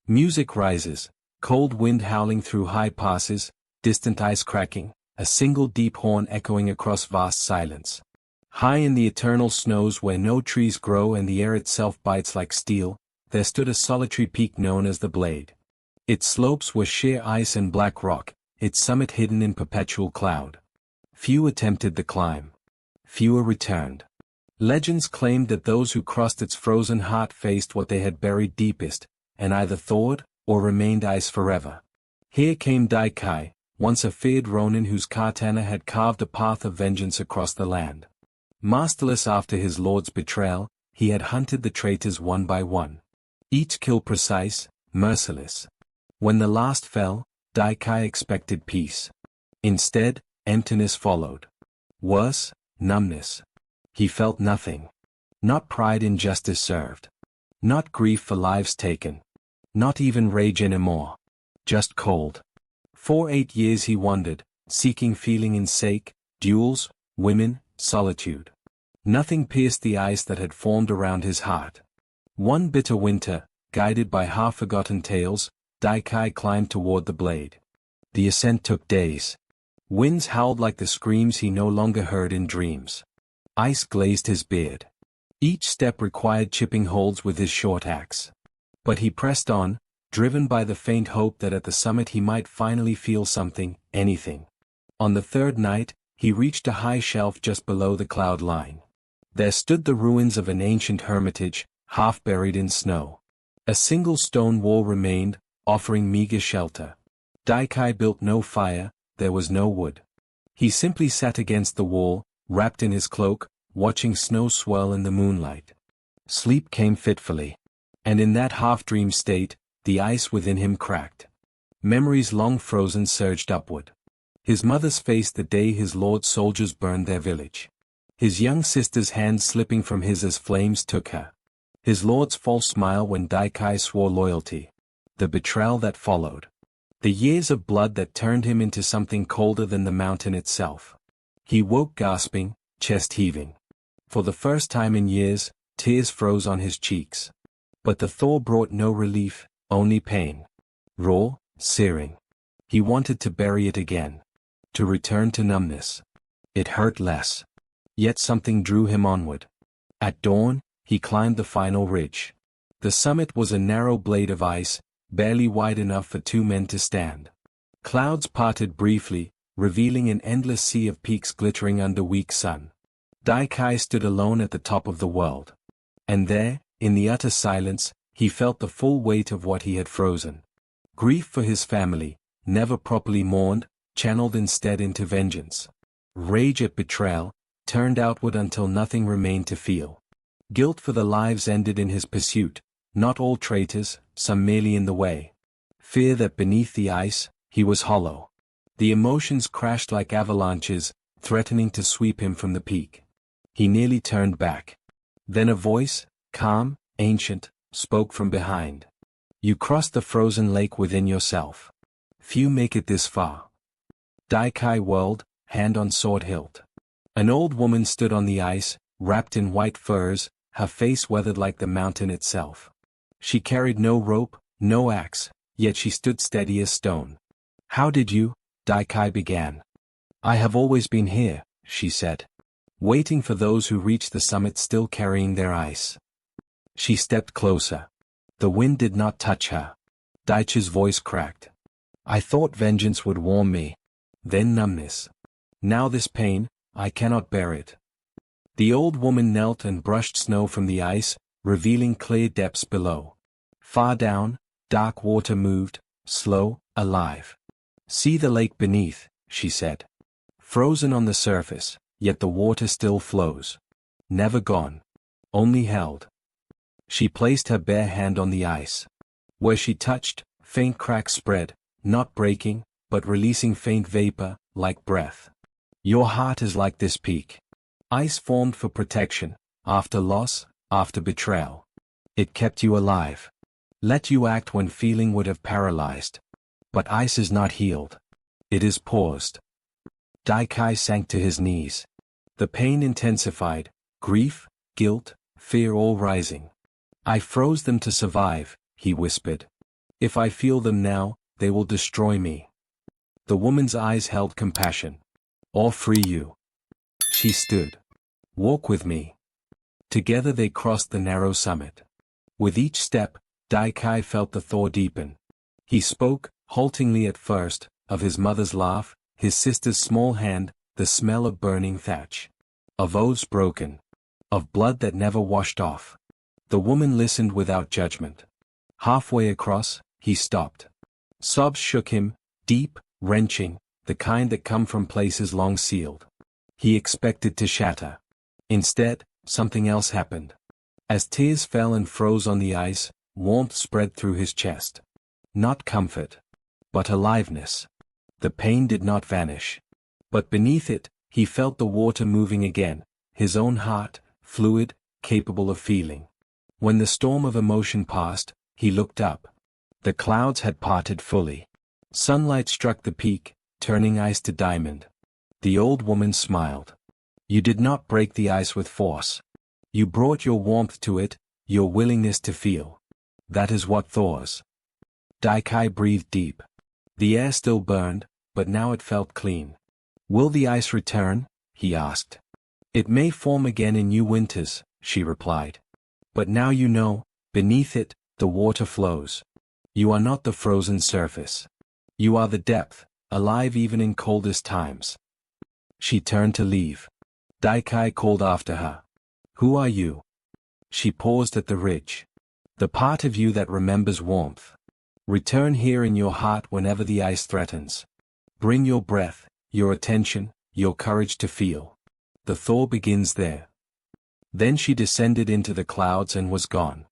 Music rises, cold wind howling through high passes, distant ice cracking, a single deep horn echoing across vast silence. High in the eternal snows where no trees grow and the air itself bites like steel, there stood a solitary peak known as the Blade. Its slopes were sheer ice and black rock, its summit hidden in perpetual cloud. Few attempted the climb. Fewer returned. Legends claimed that those who crossed its frozen heart faced what they had buried deepest, and either thawed, or remained ice forever. Here came Daikai, once a feared Ronin whose katana had carved a path of vengeance across the land. Masterless after his lord's betrayal, he had hunted the traitors one by one. Each kill precise, merciless. When the last fell, Daikai expected peace. Instead, emptiness followed. Worse, numbness. He felt nothing. Not pride in justice served. Not grief for lives taken. Not even rage anymore. Just cold. For 8 years he wandered, seeking feeling in sake, duels, women, solitude. Nothing pierced the ice that had formed around his heart. One bitter winter, guided by half-forgotten tales, Daikai climbed toward the Blade. The ascent took days. Winds howled like the screams he no longer heard in dreams. Ice glazed his beard. Each step required chipping holes with his short axe. But he pressed on, driven by the faint hope that at the summit he might finally feel something, anything. On the third night, he reached a high shelf just below the cloud line. There stood the ruins of an ancient hermitage, half buried in snow. A single stone wall remained, offering meager shelter. Daikai built no fire, there was no wood. He simply sat against the wall, wrapped in his cloak, watching snow swirl in the moonlight. Sleep came fitfully. And in that half-dream state, the ice within him cracked. Memories long frozen surged upward. His mother's face the day his lord's soldiers burned their village. His young sister's hand slipping from his as flames took her. His lord's false smile when Daikai swore loyalty. The betrayal that followed. The years of blood that turned him into something colder than the mountain itself. He woke gasping, chest heaving. For the first time in years, tears froze on his cheeks. But the thaw brought no relief, only pain. Raw, searing. He wanted to bury it again. To return to numbness. It hurt less. Yet something drew him onward. At dawn, he climbed the final ridge. The summit was a narrow blade of ice, barely wide enough for 2 men to stand. Clouds parted briefly, revealing an endless sea of peaks glittering under weak sun. Daikai stood alone at the top of the world. And there, in the utter silence, he felt the full weight of what he had frozen. Grief for his family, never properly mourned, channeled instead into vengeance. Rage at betrayal, turned outward until nothing remained to feel. Guilt for the lives ended in his pursuit, not all traitors, some merely in the way. Fear that beneath the ice, he was hollow. The emotions crashed like avalanches, threatening to sweep him from the peak. He nearly turned back. Then a voice, calm, ancient, spoke from behind. You crossed the frozen lake within yourself. Few make it this far. Daikai whirled, hand on sword hilt. An old woman stood on the ice, wrapped in white furs, her face weathered like the mountain itself. She carried no rope, no axe, yet she stood steady as stone. "How did you?" Daikai began. "I have always been here," she said, waiting for those who reached the summit still carrying their ice. She stepped closer. The wind did not touch her. Daichi's voice cracked. "I thought vengeance would warm me. Then numbness. Now this pain, I cannot bear it." The old woman knelt and brushed snow from the ice, revealing clear depths below. Far down, dark water moved, slow, alive. "See the lake beneath," she said. "Frozen on the surface, yet the water still flows. Never gone. Only held." She placed her bare hand on the ice. Where she touched, faint cracks spread, not breaking, but releasing faint vapor, like breath. "Your heart is like this peak. Ice formed for protection, after loss, after betrayal. It kept you alive. Let you act when feeling would have paralyzed. But ice is not healed. It is paused." Daikai sank to his knees. The pain intensified, grief, guilt, fear all rising. "I froze them to survive," he whispered. "If I feel them now, they will destroy me." The woman's eyes held compassion. "Or free you." She stood. "Walk with me." Together they crossed the narrow summit. With each step, Daikai felt the thaw deepen. He spoke, haltingly at first, of his mother's laugh, his sister's small hand, the smell of burning thatch. Of oaths broken. Of blood that never washed off. The woman listened without judgment. Halfway across, he stopped. Sobs shook him, deep, wrenching, the kind that come from places long sealed. He expected to shatter. Instead, something else happened. As tears fell and froze on the ice, warmth spread through his chest. Not comfort, but aliveness. The pain did not vanish. But beneath it, he felt the water moving again, his own heart, fluid, capable of feeling. When the storm of emotion passed, he looked up. The clouds had parted fully. Sunlight struck the peak, turning ice to diamond. The old woman smiled. "You did not break the ice with force. You brought your warmth to it, your willingness to feel. That is what thaws." Daikai breathed deep. The air still burned, but now it felt clean. "Will the ice return?" he asked. "It may form again in new winters," she replied. "But now you know, beneath it, the water flows. You are not the frozen surface. You are the depth, alive even in coldest times." She turned to leave. Daikai called after her. "Who are you?" She paused at the ridge. "The part of you that remembers warmth. Return here in your heart whenever the ice threatens. Bring your breath, your attention, your courage to feel. The thaw begins there." Then she descended into the clouds and was gone.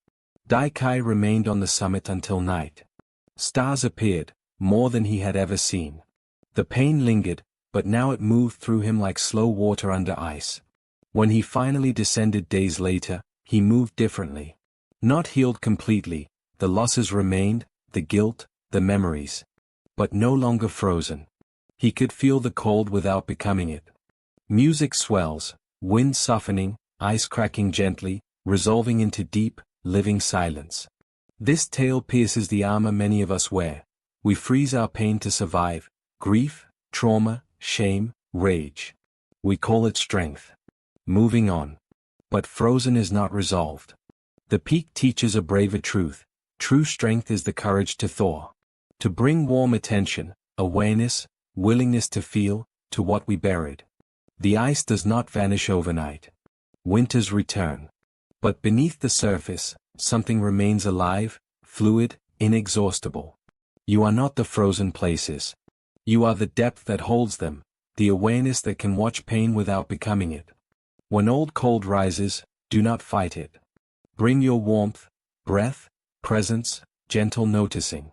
Daikai remained on the summit until night. Stars appeared, more than he had ever seen. The pain lingered, but now it moved through him like slow water under ice. When he finally descended days later, he moved differently. Not healed completely, the losses remained, the guilt, the memories. But no longer frozen. He could feel the cold without becoming it. Music swells, wind softening, ice cracking gently, resolving into deep, living silence. This tale pierces the armor many of us wear. We freeze our pain to survive, grief, trauma, shame, rage. We call it strength. Moving on. But frozen is not resolved. The peak teaches a braver truth. True strength is the courage to thaw. To bring warm attention, awareness, willingness to feel, to what we buried. The ice does not vanish overnight. Winters return. But beneath the surface, something remains alive, fluid, inexhaustible. You are not the frozen places. You are the depth that holds them, the awareness that can watch pain without becoming it. When old cold rises, do not fight it. Bring your warmth, breath, presence, gentle noticing.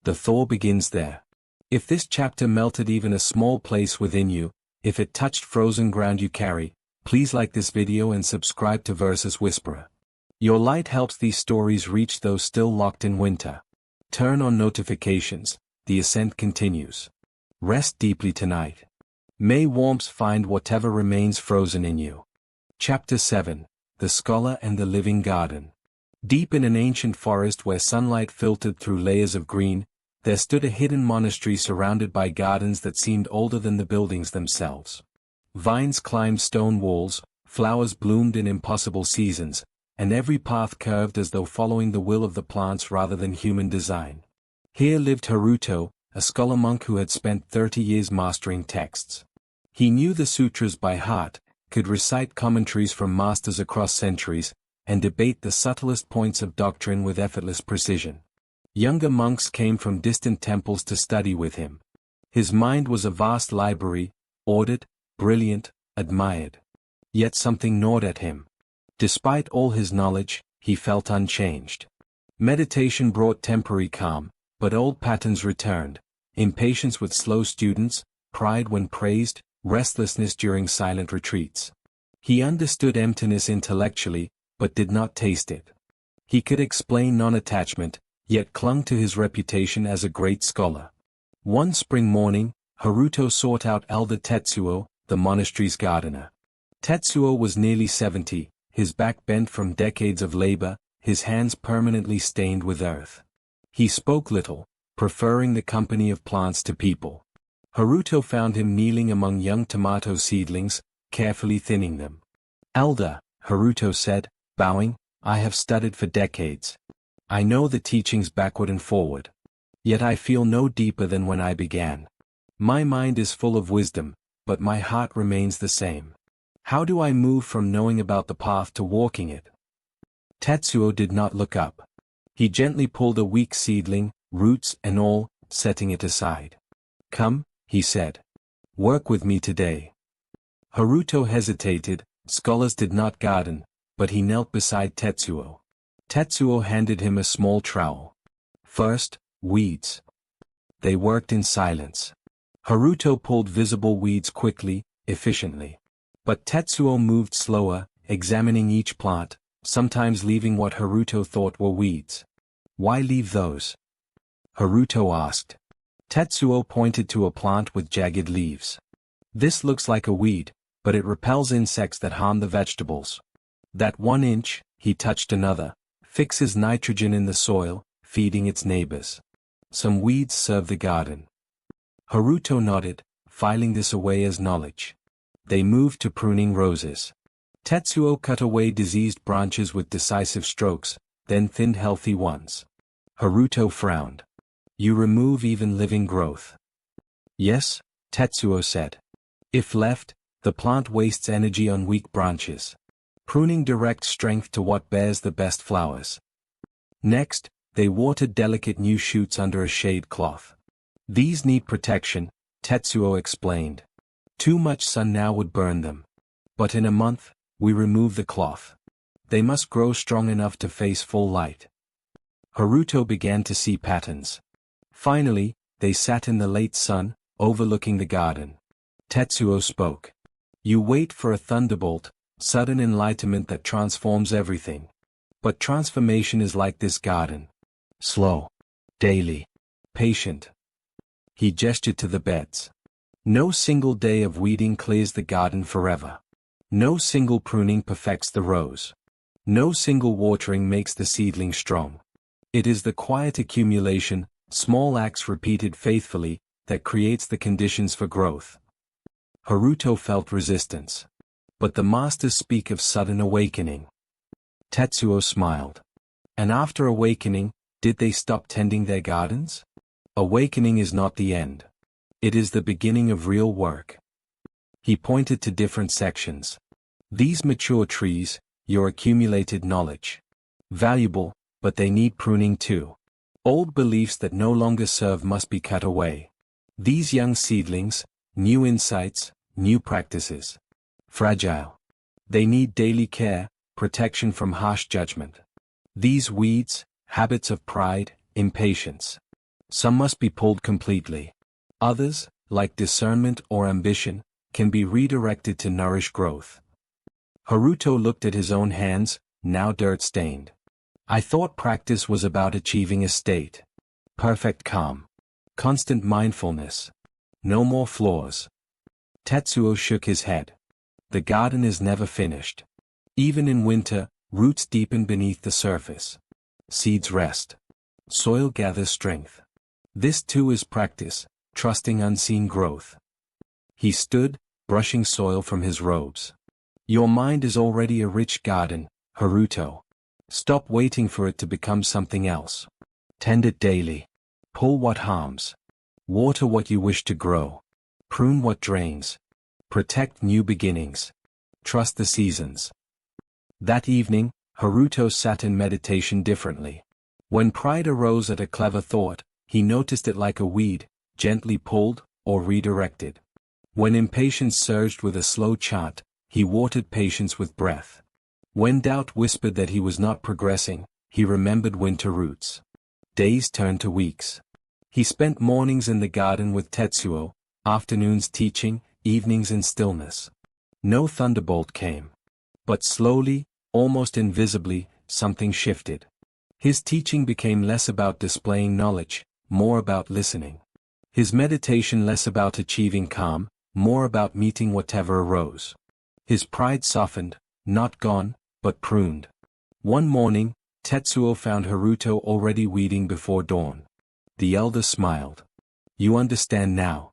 The thaw begins there. If this chapter melted even a small place within you, if it touched frozen ground you carry, please like this video and subscribe to Versus Whisperer. Your light helps these stories reach those still locked in winter. Turn on notifications, the ascent continues. Rest deeply tonight. May warmth find whatever remains frozen in you. Chapter 7, The Scholar and the Living Garden. Deep in an ancient forest where sunlight filtered through layers of green, there stood a hidden monastery surrounded by gardens that seemed older than the buildings themselves. Vines climbed stone walls, flowers bloomed in impossible seasons, and every path curved as though following the will of the plants rather than human design. Here lived Haruto, a scholar monk who had spent 30 years mastering texts. He knew the sutras by heart, could recite commentaries from masters across centuries, and debate the subtlest points of doctrine with effortless precision. Younger monks came from distant temples to study with him. His mind was a vast library, ordered, brilliant, admired. Yet something gnawed at him. Despite all his knowledge, he felt unchanged. Meditation brought temporary calm, but old patterns returned: impatience with slow students, pride when praised, restlessness during silent retreats. He understood emptiness intellectually, but did not taste it. He could explain non-attachment, yet clung to his reputation as a great scholar. One spring morning, Haruto sought out Elder Tetsuo, the monastery's gardener. Tetsuo was nearly 70, his back bent from decades of labor, his hands permanently stained with earth. He spoke little, preferring the company of plants to people. Haruto found him kneeling among young tomato seedlings, carefully thinning them. "Elder," Haruto said, bowing, "I have studied for decades. I know the teachings backward and forward. Yet I feel no deeper than when I began. My mind is full of wisdom, but my heart remains the same. How do I move from knowing about the path to walking it?" Tetsuo did not look up. He gently pulled a weak seedling, roots and all, setting it aside. "Come," he said. "Work with me today." Haruto hesitated. Scholars did not garden, but he knelt beside Tetsuo. Tetsuo handed him a small trowel. First, weeds. They worked in silence. Haruto pulled visible weeds quickly, efficiently. But Tetsuo moved slower, examining each plant, sometimes leaving what Haruto thought were weeds. "Why leave those?" Haruto asked. Tetsuo pointed to a plant with jagged leaves. "This looks like a weed, but it repels insects that harm the vegetables. That 1 inch," he touched another, "fixes nitrogen in the soil, feeding its neighbors. Some weeds serve the garden." Haruto nodded, filing this away as knowledge. They moved to pruning roses. Tetsuo cut away diseased branches with decisive strokes, then thinned healthy ones. Haruto frowned. "You remove even living growth." "Yes," Tetsuo said. "If left, the plant wastes energy on weak branches. Pruning directs strength to what bears the best flowers." Next, they watered delicate new shoots under a shade cloth. "These need protection," Tetsuo explained. "Too much sun now would burn them. But in a month, we remove the cloth. They must grow strong enough to face full light." Haruto began to see patterns. Finally, they sat in the late sun, overlooking the garden. Tetsuo spoke. "You wait for a thunderbolt, sudden enlightenment that transforms everything. But transformation is like this garden. Slow. Daily. Patient." He gestured to the beds. "No single day of weeding clears the garden forever. No single pruning perfects the rose. No single watering makes the seedling strong. It is the quiet accumulation, small acts repeated faithfully, that creates the conditions for growth." Haruto felt resistance. "But the masters speak of sudden awakening." Tetsuo smiled. "And after awakening, did they stop tending their gardens? Awakening is not the end. It is the beginning of real work." He pointed to different sections. "These mature trees, your accumulated knowledge. Valuable, but they need pruning too. Old beliefs that no longer serve must be cut away. These young seedlings, new insights, new practices. Fragile. They need daily care, protection from harsh judgment. These weeds, habits of pride, impatience. Some must be pulled completely. Others, like discernment or ambition, can be redirected to nourish growth." Haruto looked at his own hands, now dirt-stained. "I thought practice was about achieving a state. Perfect calm. Constant mindfulness. No more flaws." Tetsuo shook his head. "The garden is never finished. Even in winter, roots deepen beneath the surface. Seeds rest. Soil gathers strength. This too is practice, trusting unseen growth. He stood, brushing soil from his robes. Your mind is already a rich garden, Haruto. Stop waiting for it to become something else. Tend it daily. Pull what harms. Water what you wish to grow. Prune what drains. Protect new beginnings. Trust the seasons. That evening, Haruto sat in meditation differently. When pride arose at a clever thought, he noticed it like a weed, gently pulled, or redirected. When impatience surged with a slow chant, he watered patience with breath. When doubt whispered that he was not progressing, he remembered winter roots. Days turned to weeks. He spent mornings in the garden with Tetsuo, afternoons teaching, evenings in stillness. No thunderbolt came. But slowly, almost invisibly, something shifted. His teaching became less about displaying knowledge, more about listening. His meditation less about achieving calm, more about meeting whatever arose. His pride softened, not gone, but pruned. One morning, Tetsuo found Haruto already weeding before dawn. The elder smiled. You understand now.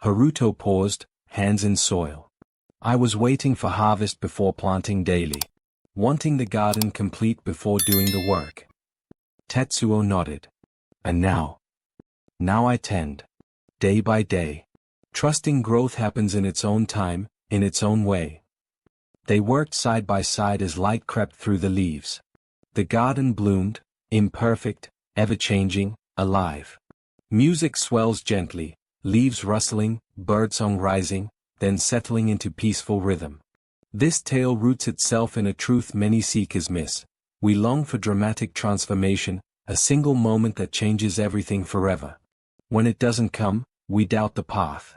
Haruto paused, hands in soil. I was waiting for harvest before planting daily. Wanting the garden complete before doing the work. Tetsuo nodded. And now? Now I tend. Day by day. Trusting growth happens in its own time, in its own way. They worked side by side as light crept through the leaves. The garden bloomed, imperfect, ever-changing, alive. Music swells gently, leaves rustling, birdsong rising, then settling into peaceful rhythm. This tale roots itself in a truth many seekers miss. We long for dramatic transformation, a single moment that changes everything forever. When it doesn't come, we doubt the path.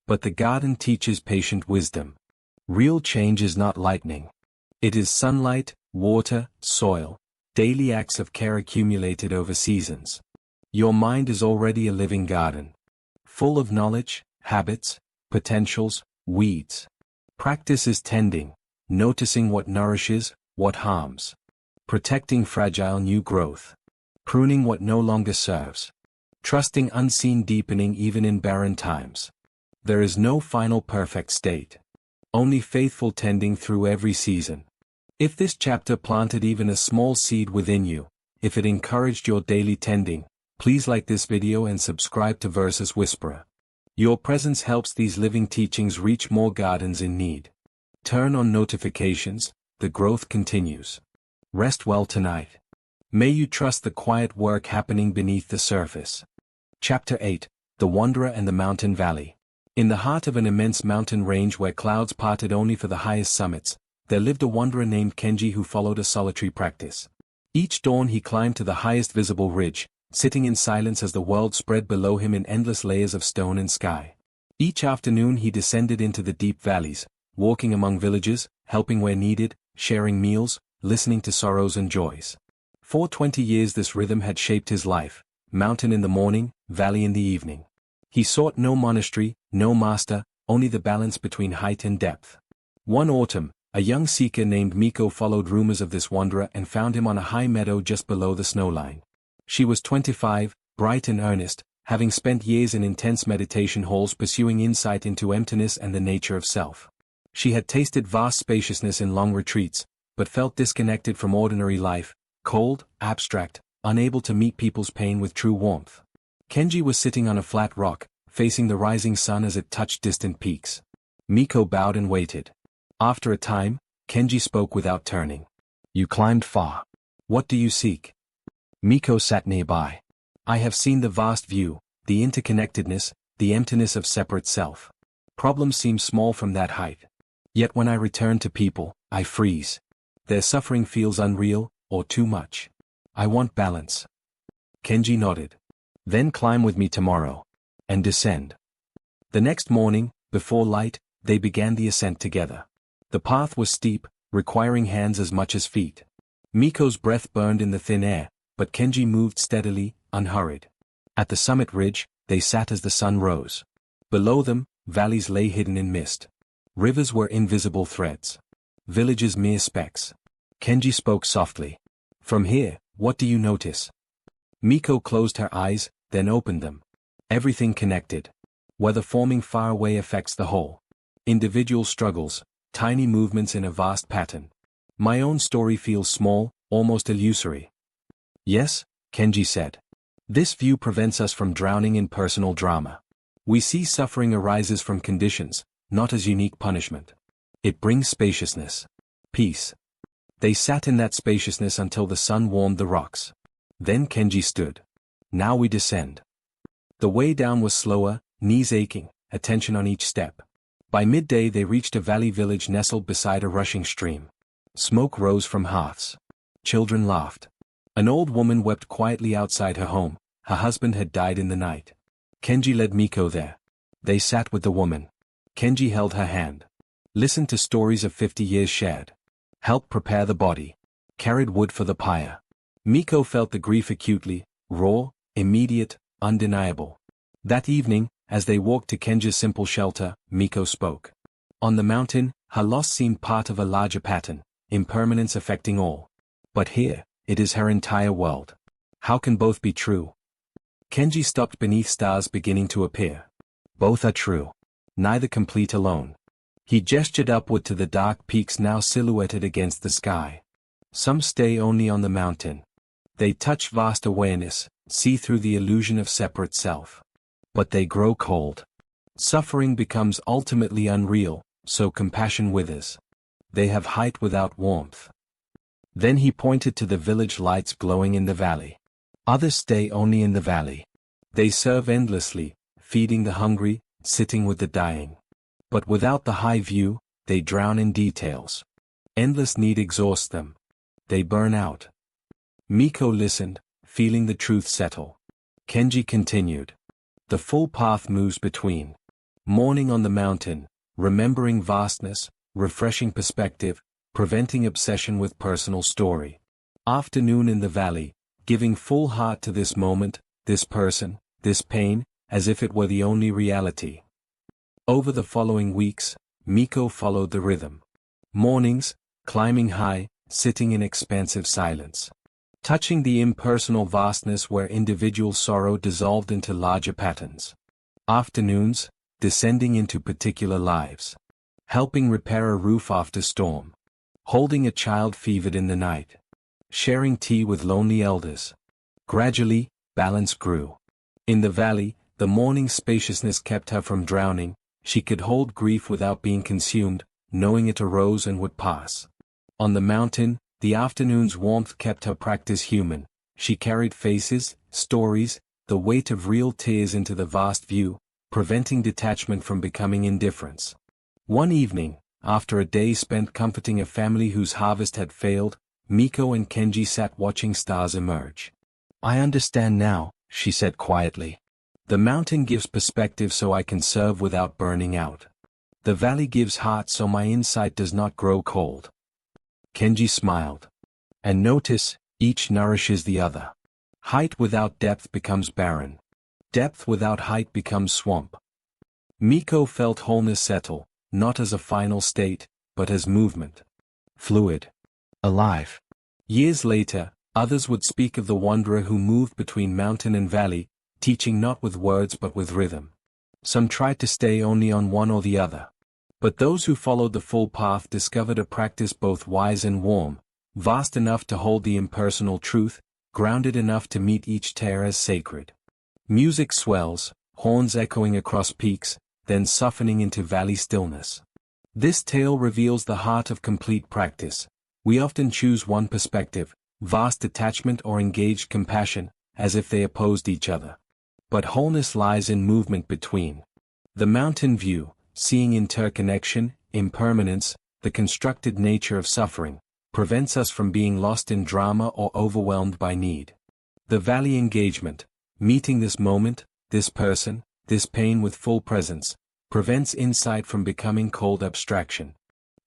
But the garden teaches patient wisdom. Real change is not lightning. It is sunlight, water, soil, daily acts of care accumulated over seasons. Your mind is already a living garden. Full of knowledge, habits, potentials, weeds. Practice is tending, noticing what nourishes, what harms. Protecting fragile new growth. Pruning what no longer serves. Trusting unseen deepening even in barren times. There is no final perfect state. Only faithful tending through every season. If this chapter planted even a small seed within you, if it encouraged your daily tending, please like this video and subscribe to Versus Whisperer. Your presence helps these living teachings reach more gardens in need. Turn on notifications, the growth continues. Rest well tonight. May you trust the quiet work happening beneath the surface. Chapter 8, The Wanderer and the Mountain Valley. In the heart of an immense mountain range where clouds parted only for the highest summits, there lived a wanderer named Kenji who followed a solitary practice. Each dawn he climbed to the highest visible ridge, sitting in silence as the world spread below him in endless layers of stone and sky. Each afternoon he descended into the deep valleys, walking among villages, helping where needed, sharing meals, listening to sorrows and joys. For 20 years this rhythm had shaped his life, mountain in the morning, valley in the evening. He sought no monastery, no master, only the balance between height and depth. One autumn, a young seeker named Miko followed rumors of this wanderer and found him on a high meadow just below the snowline. She was 25, bright and earnest, having spent years in intense meditation halls pursuing insight into emptiness and the nature of self. She had tasted vast spaciousness in long retreats, but felt disconnected from ordinary life, cold, abstract, unable to meet people's pain with true warmth. Kenji was sitting on a flat rock, facing the rising sun as it touched distant peaks. Miko bowed and waited. After a time, Kenji spoke without turning. You climbed far. What do you seek? Miko sat nearby. I have seen the vast view, the interconnectedness, the emptiness of separate self. Problems seem small from that height. Yet when I return to people, I freeze. Their suffering feels unreal, or too much. I want balance. Kenji nodded. Then climb with me tomorrow. And descend. The next morning, before light, they began the ascent together. The path was steep, requiring hands as much as feet. Miko's breath burned in the thin air, but Kenji moved steadily, unhurried. At the summit ridge, they sat as the sun rose. Below them, valleys lay hidden in mist. Rivers were invisible threads. villages mere specks. Kenji spoke softly. From here, what do you notice? Miko closed her eyes, then opened them. Everything connected. Weather forming far away affects the whole. Individual struggles, tiny movements in a vast pattern. My own story feels small, almost illusory. Yes, Kenji said. This view prevents us from drowning in personal drama. We see suffering arises from conditions, not as unique punishment. It brings spaciousness. Peace. They sat in that spaciousness until the sun warmed the rocks. Then Kenji stood. Now we descend. The way down was slower, knees aching, attention on each step. By midday they reached a valley village nestled beside a rushing stream. Smoke rose from hearths. Children laughed. An old woman wept quietly outside her home. Her husband had died in the night. Kenji led Miko there. They sat with the woman. Kenji held her hand. Listened to stories of 50 years shared. Helped prepare the body. Carried wood for the pyre. Miko felt the grief acutely, raw, immediate, undeniable. That evening, as they walked to Kenji's simple shelter, Miko spoke. On the mountain, her loss seemed part of a larger pattern, impermanence affecting all. But here, it is her entire world. How can both be true? Kenji stopped beneath stars beginning to appear. Both are true. Neither complete alone. He gestured upward to the dark peaks now silhouetted against the sky. Some stay only on the mountain. They touch vast awareness, see through the illusion of separate self. But they grow cold. Suffering becomes ultimately unreal, so compassion withers. They have height without warmth. Then he pointed to the village lights glowing in the valley. Others stay only in the valley. They serve endlessly, feeding the hungry, sitting with the dying. But without the high view, they drown in details. Endless need exhausts them. They burn out. Miko listened, feeling the truth settle. Kenji continued. The full path moves between. Morning on the mountain, remembering vastness, refreshing perspective, preventing obsession with personal story. Afternoon in the valley, giving full heart to this moment, this person, this pain, as if it were the only reality. Over the following weeks, Miko followed the rhythm. Mornings, climbing high, sitting in expansive silence. Touching the impersonal vastness where individual sorrow dissolved into larger patterns. Afternoons, descending into particular lives. Helping repair a roof after storm. Holding a child fevered in the night. Sharing tea with lonely elders. Gradually, balance grew. In the valley, the morning spaciousness kept her from drowning. She could hold grief without being consumed, knowing it arose and would pass. On the mountain, the afternoon's warmth kept her practice human. She carried faces, stories, the weight of real tears into the vast view, preventing detachment from becoming indifference. One evening, after a day spent comforting a family whose harvest had failed, Miko and Kenji sat watching stars emerge. I understand now, she said quietly. The mountain gives perspective so I can serve without burning out. The valley gives heart so my insight does not grow cold. Kenji smiled. And notice, each nourishes the other. Height without depth becomes barren. Depth without height becomes swamp. Miko felt wholeness settle, not as a final state, but as movement. Fluid. Alive. Years later, others would speak of the wanderer who moved between mountain and valley, teaching not with words but with rhythm. Some tried to stay only on one or the other. But those who followed the full path discovered a practice both wise and warm, vast enough to hold the impersonal truth, grounded enough to meet each tear as sacred. Music swells, horns echoing across peaks, then softening into valley stillness. This tale reveals the heart of complete practice. We often choose one perspective, vast detachment or engaged compassion, as if they opposed each other. But wholeness lies in movement between. The mountain view, seeing interconnection, impermanence, the constructed nature of suffering, prevents us from being lost in drama or overwhelmed by need. The valley engagement, meeting this moment, this person, this pain with full presence, prevents insight from becoming cold abstraction.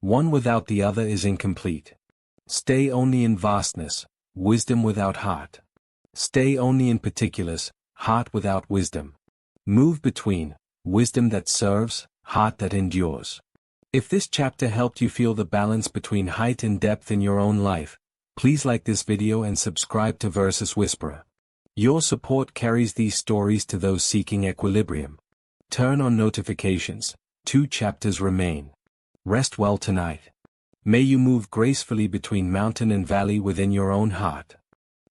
One without the other is incomplete. Stay only in vastness, wisdom without heart. Stay only in particulars, heart without wisdom. Move between, wisdom that serves, heart that endures. If this chapter helped you feel the balance between height and depth in your own life, please like this video and subscribe to Versus Whisperer. Your support carries these stories to those seeking equilibrium. Turn on notifications. 2 chapters remain. Rest well tonight. May you move gracefully between mountain and valley within your own heart.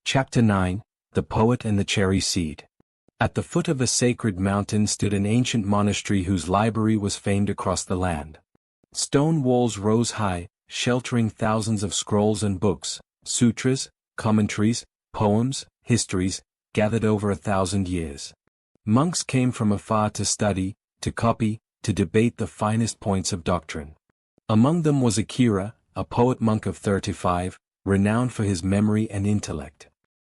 Chapter 9, The Poet and the Cherry Seed. At the foot of a sacred mountain stood an ancient monastery whose library was famed across the land. Stone walls rose high, sheltering thousands of scrolls and books, sutras, commentaries, poems, histories, gathered over 1,000 years. Monks came from afar to study, to copy, to debate the finest points of doctrine. Among them was Akira, a poet-monk of 35, renowned for his memory and intellect.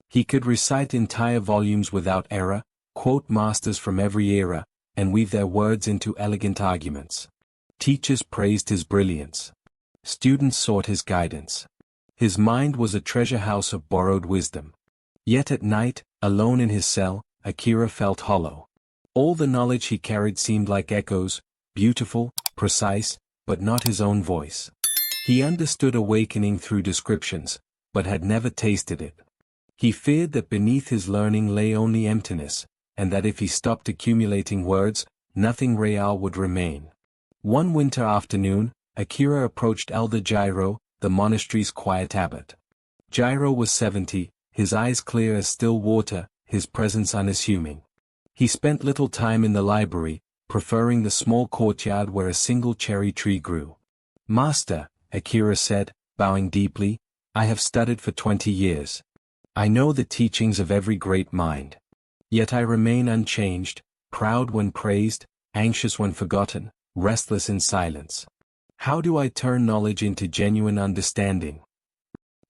He could recite entire volumes without error, quote masters from every era, and weave their words into elegant arguments. Teachers praised his brilliance. Students sought his guidance. His mind was a treasure house of borrowed wisdom. Yet at night, alone in his cell, Akira felt hollow. All the knowledge he carried seemed like echoes, beautiful, precise, but not his own voice. He understood awakening through descriptions, but had never tasted it. He feared that beneath his learning lay only emptiness, and that if he stopped accumulating words, nothing real would remain. One winter afternoon, Akira approached Elder Jiro, the monastery's quiet abbot. Jiro was 70, his eyes clear as still water, his presence unassuming. He spent little time in the library, preferring the small courtyard where a single cherry tree grew. "Master," Akira said, bowing deeply, "I have studied for 20 years. I know the teachings of every great mind. Yet I remain unchanged, proud when praised, anxious when forgotten, restless in silence. How do I turn knowledge into genuine understanding?"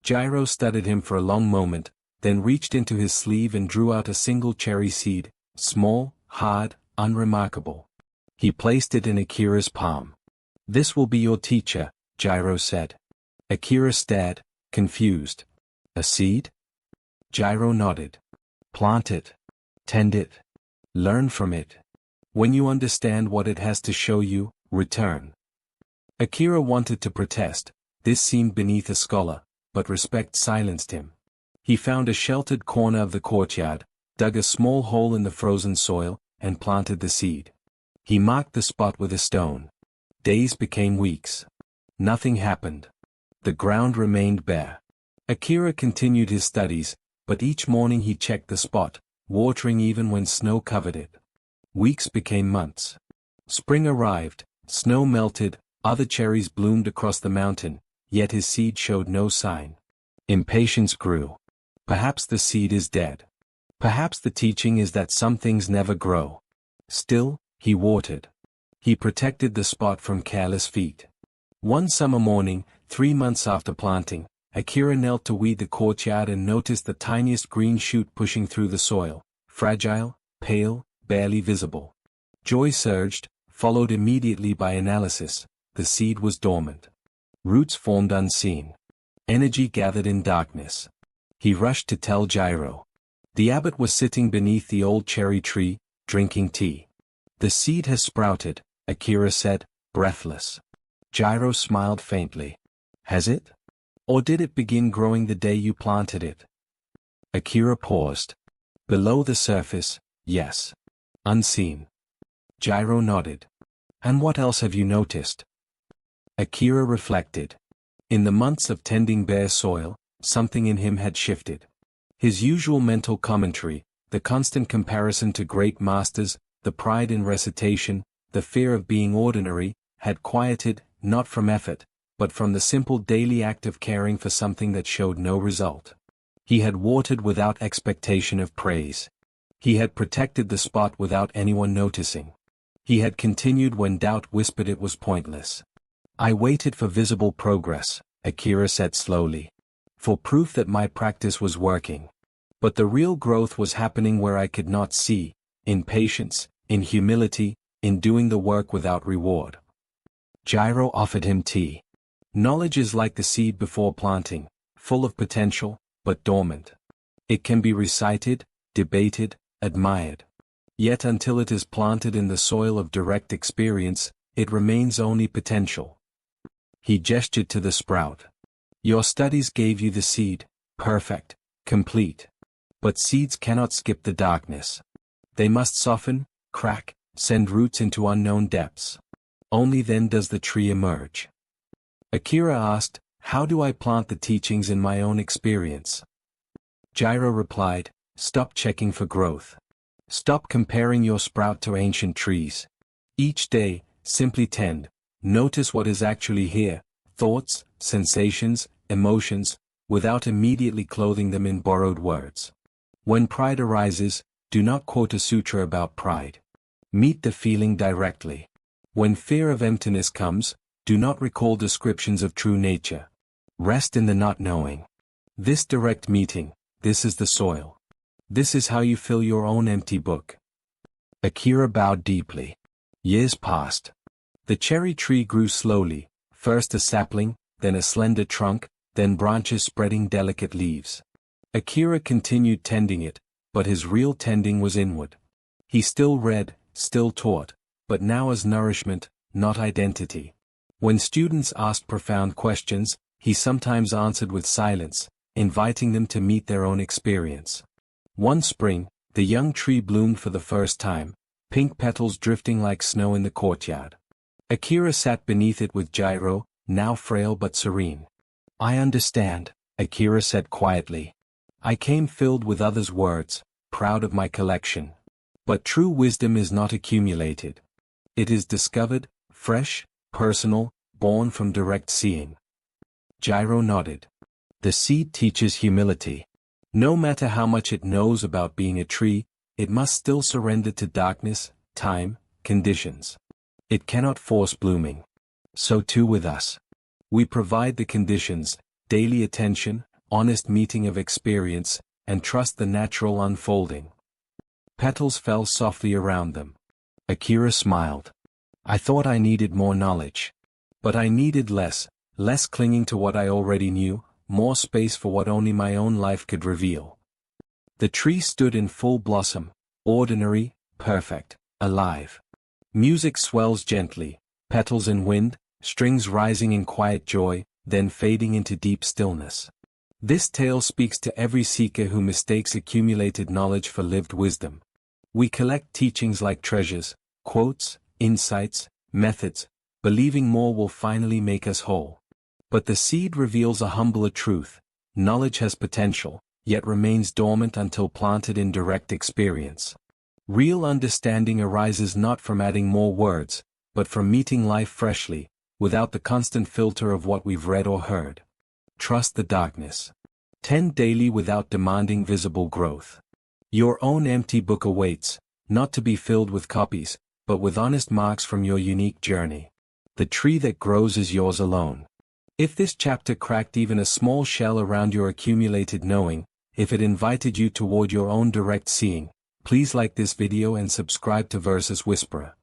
Jiro studied him for a long moment, then reached into his sleeve and drew out a single cherry seed, small, hard, unremarkable. He placed it in Akira's palm. "This will be your teacher," Jiro said. Akira stared, confused. "A seed?" Jiro nodded. "Plant it. Tend it. Learn from it. When you understand what it has to show you, return." Akira wanted to protest. This seemed beneath a scholar, but respect silenced him. He found a sheltered corner of the courtyard, dug a small hole in the frozen soil, and planted the seed. He marked the spot with a stone. Days became weeks. Nothing happened. The ground remained bare. Akira continued his studies, but each morning he checked the spot, watering even when snow covered it. Weeks became months. Spring arrived, snow melted, other cherries bloomed across the mountain, yet his seed showed no sign. Impatience grew. Perhaps the seed is dead. Perhaps the teaching is that some things never grow. Still, he watered. He protected the spot from careless feet. One summer morning, 3 months after planting, Akira knelt to weed the courtyard and noticed the tiniest green shoot pushing through the soil, fragile, pale, barely visible. Joy surged, followed immediately by analysis. The seed was dormant. Roots formed unseen. Energy gathered in darkness. He rushed to tell Jiro. The abbot was sitting beneath the old cherry tree, drinking tea. "The seed has sprouted," Akira said, breathless. Jiro smiled faintly. "Has it? Or did it begin growing the day you planted it?" Akira paused. "Below the surface, yes. Unseen." Jiro nodded. "And what else have you noticed?" Akira reflected. In the months of tending bare soil, something in him had shifted. His usual mental commentary, the constant comparison to great masters, the pride in recitation, the fear of being ordinary, had quieted, not from effort, but from the simple daily act of caring for something that showed no result. He had watered without expectation of praise. He had protected the spot without anyone noticing. He had continued when doubt whispered it was pointless. "I waited for visible progress," Akira said slowly. "For proof that my practice was working. But the real growth was happening where I could not see, in patience, in humility, in doing the work without reward." Jiro offered him tea. Knowledge is like the seed before planting, full of potential, but dormant. It can be recited, debated, admired. Yet until it is planted in the soil of direct experience, it remains only potential. He gestured to the sprout. Your studies gave you the seed, perfect, complete. But seeds cannot skip the darkness. They must soften, crack, send roots into unknown depths. Only then does the tree emerge. Akira asked, how do I plant the teachings in my own experience? Gyro replied, stop checking for growth. Stop comparing your sprout to ancient trees. Each day, simply tend, notice what is actually here, thoughts, sensations, emotions, without immediately clothing them in borrowed words. When pride arises, do not quote a sutra about pride. Meet the feeling directly. When fear of emptiness comes, do not recall descriptions of true nature. Rest in the not knowing. This direct meeting, this is the soil. This is how you fill your own empty book. Akira bowed deeply. Years passed. The cherry tree grew slowly, first a sapling, then a slender trunk, then branches spreading delicate leaves. Akira continued tending it, but his real tending was inward. He still read, still taught, but now as nourishment, not identity. When students asked profound questions, he sometimes answered with silence, inviting them to meet their own experience. One spring, the young tree bloomed for the first time, pink petals drifting like snow in the courtyard. Akira sat beneath it with Gyro, now frail but serene. I understand, Akira said quietly. I came filled with others' words, proud of my collection. But true wisdom is not accumulated. It is discovered, fresh, personal, born from direct seeing. Gyro nodded. The seed teaches humility. No matter how much it knows about being a tree, it must still surrender to darkness, time, conditions. It cannot force blooming. So too with us. We provide the conditions, daily attention, honest meeting of experience, and trust the natural unfolding. Petals fell softly around them. Akira smiled. I thought I needed more knowledge. But I needed less clinging to what I already knew, more space for what only my own life could reveal. The tree stood in full blossom, ordinary, perfect, alive. Music swells gently, petals in wind, strings rising in quiet joy, then fading into deep stillness. This tale speaks to every seeker who mistakes accumulated knowledge for lived wisdom. We collect teachings like treasures, quotes, insights, methods, believing more will finally make us whole. But the seed reveals a humbler truth. Knowledge has potential, yet remains dormant until planted in direct experience. Real understanding arises not from adding more words, but from meeting life freshly, without the constant filter of what we've read or heard. Trust the darkness. Tend daily without demanding visible growth. Your own empty book awaits, not to be filled with copies, but with honest marks from your unique journey. The tree that grows is yours alone. If this chapter cracked even a small shell around your accumulated knowing, if it invited you toward your own direct seeing, please like this video and subscribe to Versus Whisperer.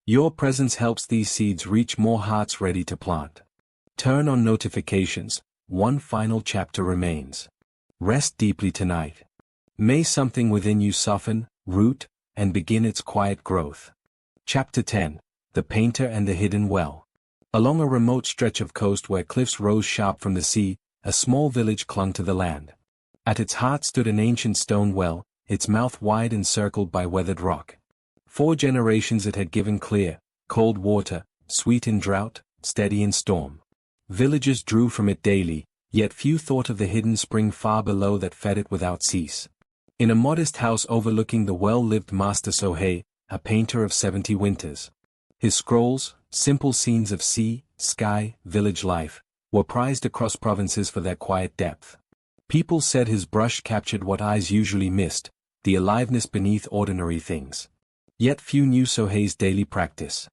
Your presence helps these seeds reach more hearts ready to plant. Turn on notifications. One final chapter remains. Rest deeply tonight. May something within you soften, root, and begin its quiet growth. Chapter 10. The Painter and the Hidden Well. Along a remote stretch of coast where cliffs rose sharp from the sea, a small village clung to the land. At its heart stood an ancient stone well, its mouth wide encircled by weathered rock. 4 generations it had given clear, cold water, sweet in drought, steady in storm. Villagers drew from it daily, yet few thought of the hidden spring far below that fed it without cease. In a modest house overlooking the well lived Master Sohei, a painter of 70 winters. His scrolls, simple scenes of sea, sky, village life, were prized across provinces for their quiet depth. People said his brush captured what eyes usually missed, the aliveness beneath ordinary things. Yet few knew Sohei's daily practice.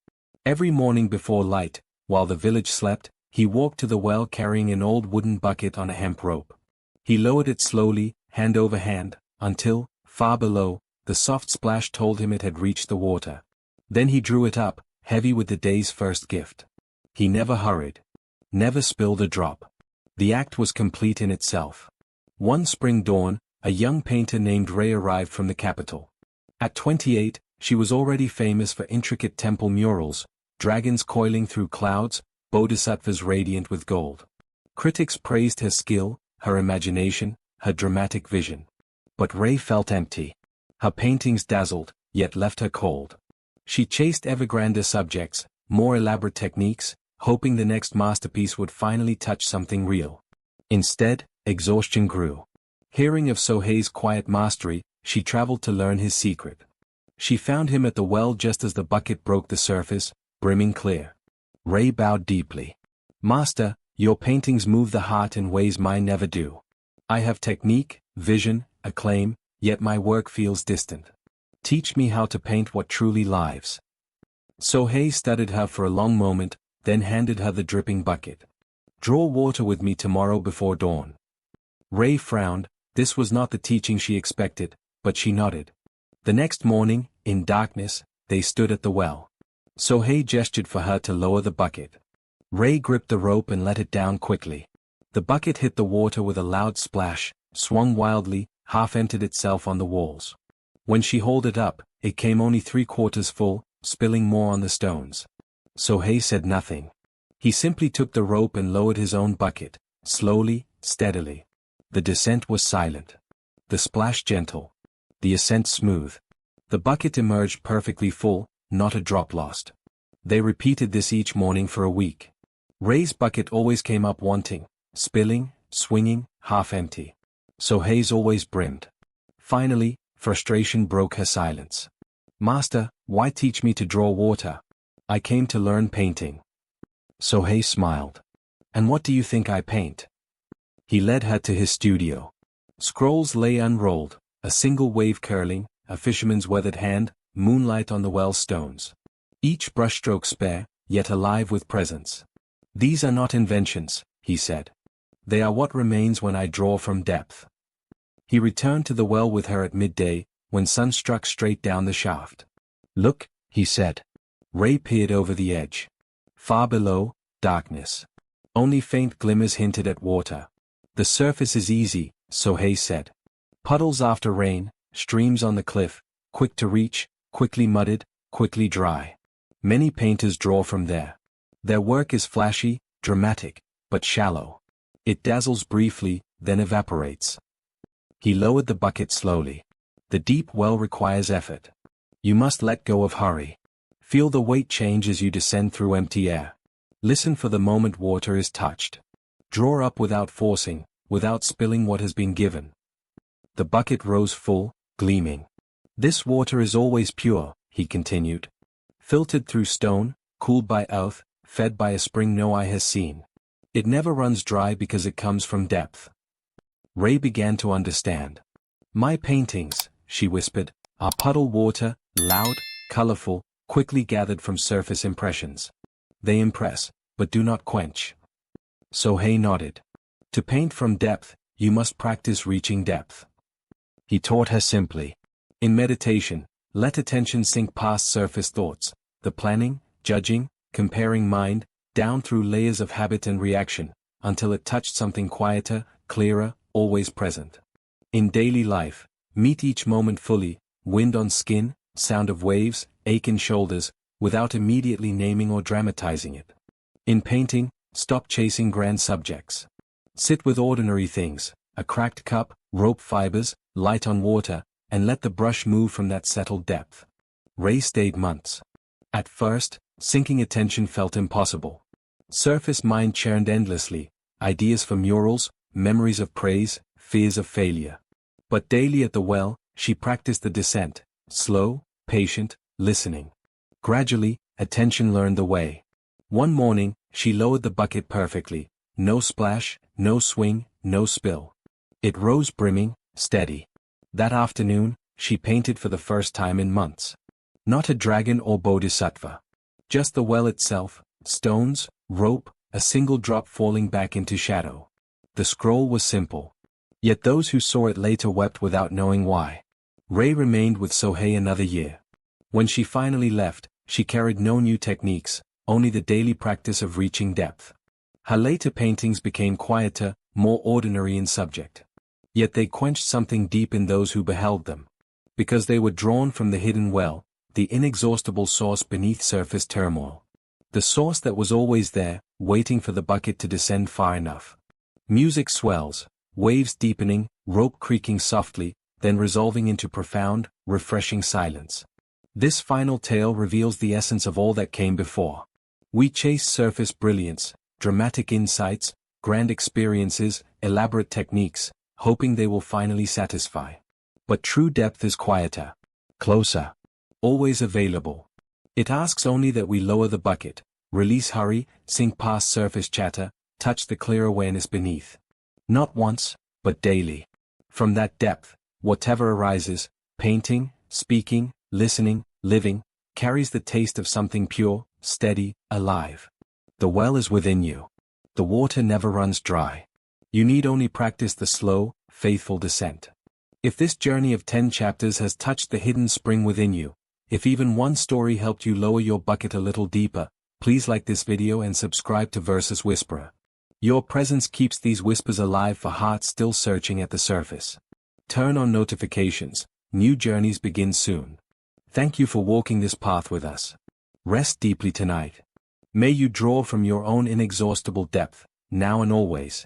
Every morning before light, while the village slept, he walked to the well carrying an old wooden bucket on a hemp rope. He lowered it slowly, hand over hand, until, far below, the soft splash told him it had reached the water. Then he drew it up, heavy with the day's first gift. He never hurried. Never spilled a drop. The act was complete in itself. One spring dawn, a young painter named Ray arrived from the capital. At 28, she was already famous for intricate temple murals, dragons coiling through clouds, bodhisattvas radiant with gold. Critics praised her skill, her imagination, her dramatic vision. But Ray felt empty. Her paintings dazzled, yet left her cold. She chased ever grander subjects, more elaborate techniques, hoping the next masterpiece would finally touch something real. Instead, exhaustion grew. Hearing of Sohei's quiet mastery, she traveled to learn his secret. She found him at the well just as the bucket broke the surface, brimming clear. Ray bowed deeply. "Master, your paintings move the heart in ways mine never do. I have technique, vision, acclaim, yet my work feels distant. Teach me how to paint what truly lives." Sohei studied her for a long moment, then handed her the dripping bucket. "Draw water with me tomorrow before dawn." Ray frowned. This was not the teaching she expected, but she nodded. The next morning, in darkness, they stood at the well. Sohei gestured for her to lower the bucket. Ray gripped the rope and let it down quickly. The bucket hit the water with a loud splash, swung wildly, half-emptied itself on the walls. When she hauled it up, it came only 3/4 full, spilling more on the stones. Sohei said nothing. He simply took the rope and lowered his own bucket, slowly, steadily. The descent was silent. The splash gentle. The ascent smooth. The bucket emerged perfectly full, not a drop lost. They repeated this each morning for a week. Ray's bucket always came up wanting, spilling, swinging, half-empty. Sohei's always brimmed. Finally, frustration broke her silence. "Master, why teach me to draw water? I came to learn painting." Sohei smiled. "And what do you think I paint?" He led her to his studio. Scrolls lay unrolled, a single wave curling, a fisherman's weathered hand, moonlight on the well stones. Each brushstroke spare, yet alive with presence. "These are not inventions," he said. "They are what remains when I draw from depth." He returned to the well with her at midday, when sun struck straight down the shaft. "Look," he said. Ray peered over the edge. Far below, darkness. Only faint glimmers hinted at water. "The surface is easy," Sohei said. "Puddles after rain, streams on the cliff, quick to reach, quickly mudded, quickly dry. Many painters draw from there. Their work is flashy, dramatic, but shallow. It dazzles briefly, then evaporates." He lowered the bucket slowly. "The deep well requires effort. You must let go of hurry. Feel the weight change as you descend through empty air. Listen for the moment water is touched. Draw up without forcing, without spilling what has been given." The bucket rose full, gleaming. "This water is always pure," he continued. "Filtered through stone, cooled by earth, fed by a spring no eye has seen. It never runs dry because it comes from depth." Ray began to understand. "My paintings," she whispered, "are puddle water, loud, colorful, quickly gathered from surface impressions. They impress, but do not quench." Sohei nodded. "To paint from depth, you must practice reaching depth." He taught her simply. In meditation, let attention sink past surface thoughts, the planning, judging, comparing mind, down through layers of habit and reaction, until it touched something quieter, clearer, always present. In daily life, meet each moment fully, wind on skin, sound of waves, ache in shoulders, without immediately naming or dramatizing it. In painting, stop chasing grand subjects. Sit with ordinary things, a cracked cup, rope fibers, light on water, and let the brush move from that settled depth. Ray stayed months. At first, sinking attention felt impossible. Surface mind churned endlessly, ideas for murals, memories of praise, fears of failure. But daily at the well, she practiced the descent, slow, patient, listening. Gradually, attention learned the way. One morning, she lowered the bucket perfectly, no splash, no swing, no spill. It rose brimming, steady. That afternoon, she painted for the first time in months. Not a dragon or bodhisattva. Just the well itself, stones, rope, a single drop falling back into shadow. The scroll was simple. Yet those who saw it later wept without knowing why. Ray remained with Sohei another year. When she finally left, she carried no new techniques, only the daily practice of reaching depth. Her later paintings became quieter, more ordinary in subject. Yet they quenched something deep in those who beheld them. Because they were drawn from the hidden well, the inexhaustible source beneath surface turmoil. The source that was always there, waiting for the bucket to descend far enough. Music swells, waves deepening, rope creaking softly, then resolving into profound, refreshing silence. This final tale reveals the essence of all that came before. We chase surface brilliance, dramatic insights, grand experiences, elaborate techniques, hoping they will finally satisfy. But true depth is quieter, closer, always available. It asks only that we lower the bucket, release hurry, sink past surface chatter, touch the clear awareness beneath. Not once, but daily. From that depth, whatever arises, painting, speaking, listening, living, carries the taste of something pure, steady, alive. The well is within you. The water never runs dry. You need only practice the slow, faithful descent. If this journey of 10 chapters has touched the hidden spring within you, if even one story helped you lower your bucket a little deeper, please like this video and subscribe to Versus Whisperer. Your presence keeps these whispers alive for hearts still searching at the surface. Turn on notifications, new journeys begin soon. Thank you for walking this path with us. Rest deeply tonight. May you draw from your own inexhaustible depth, now and always.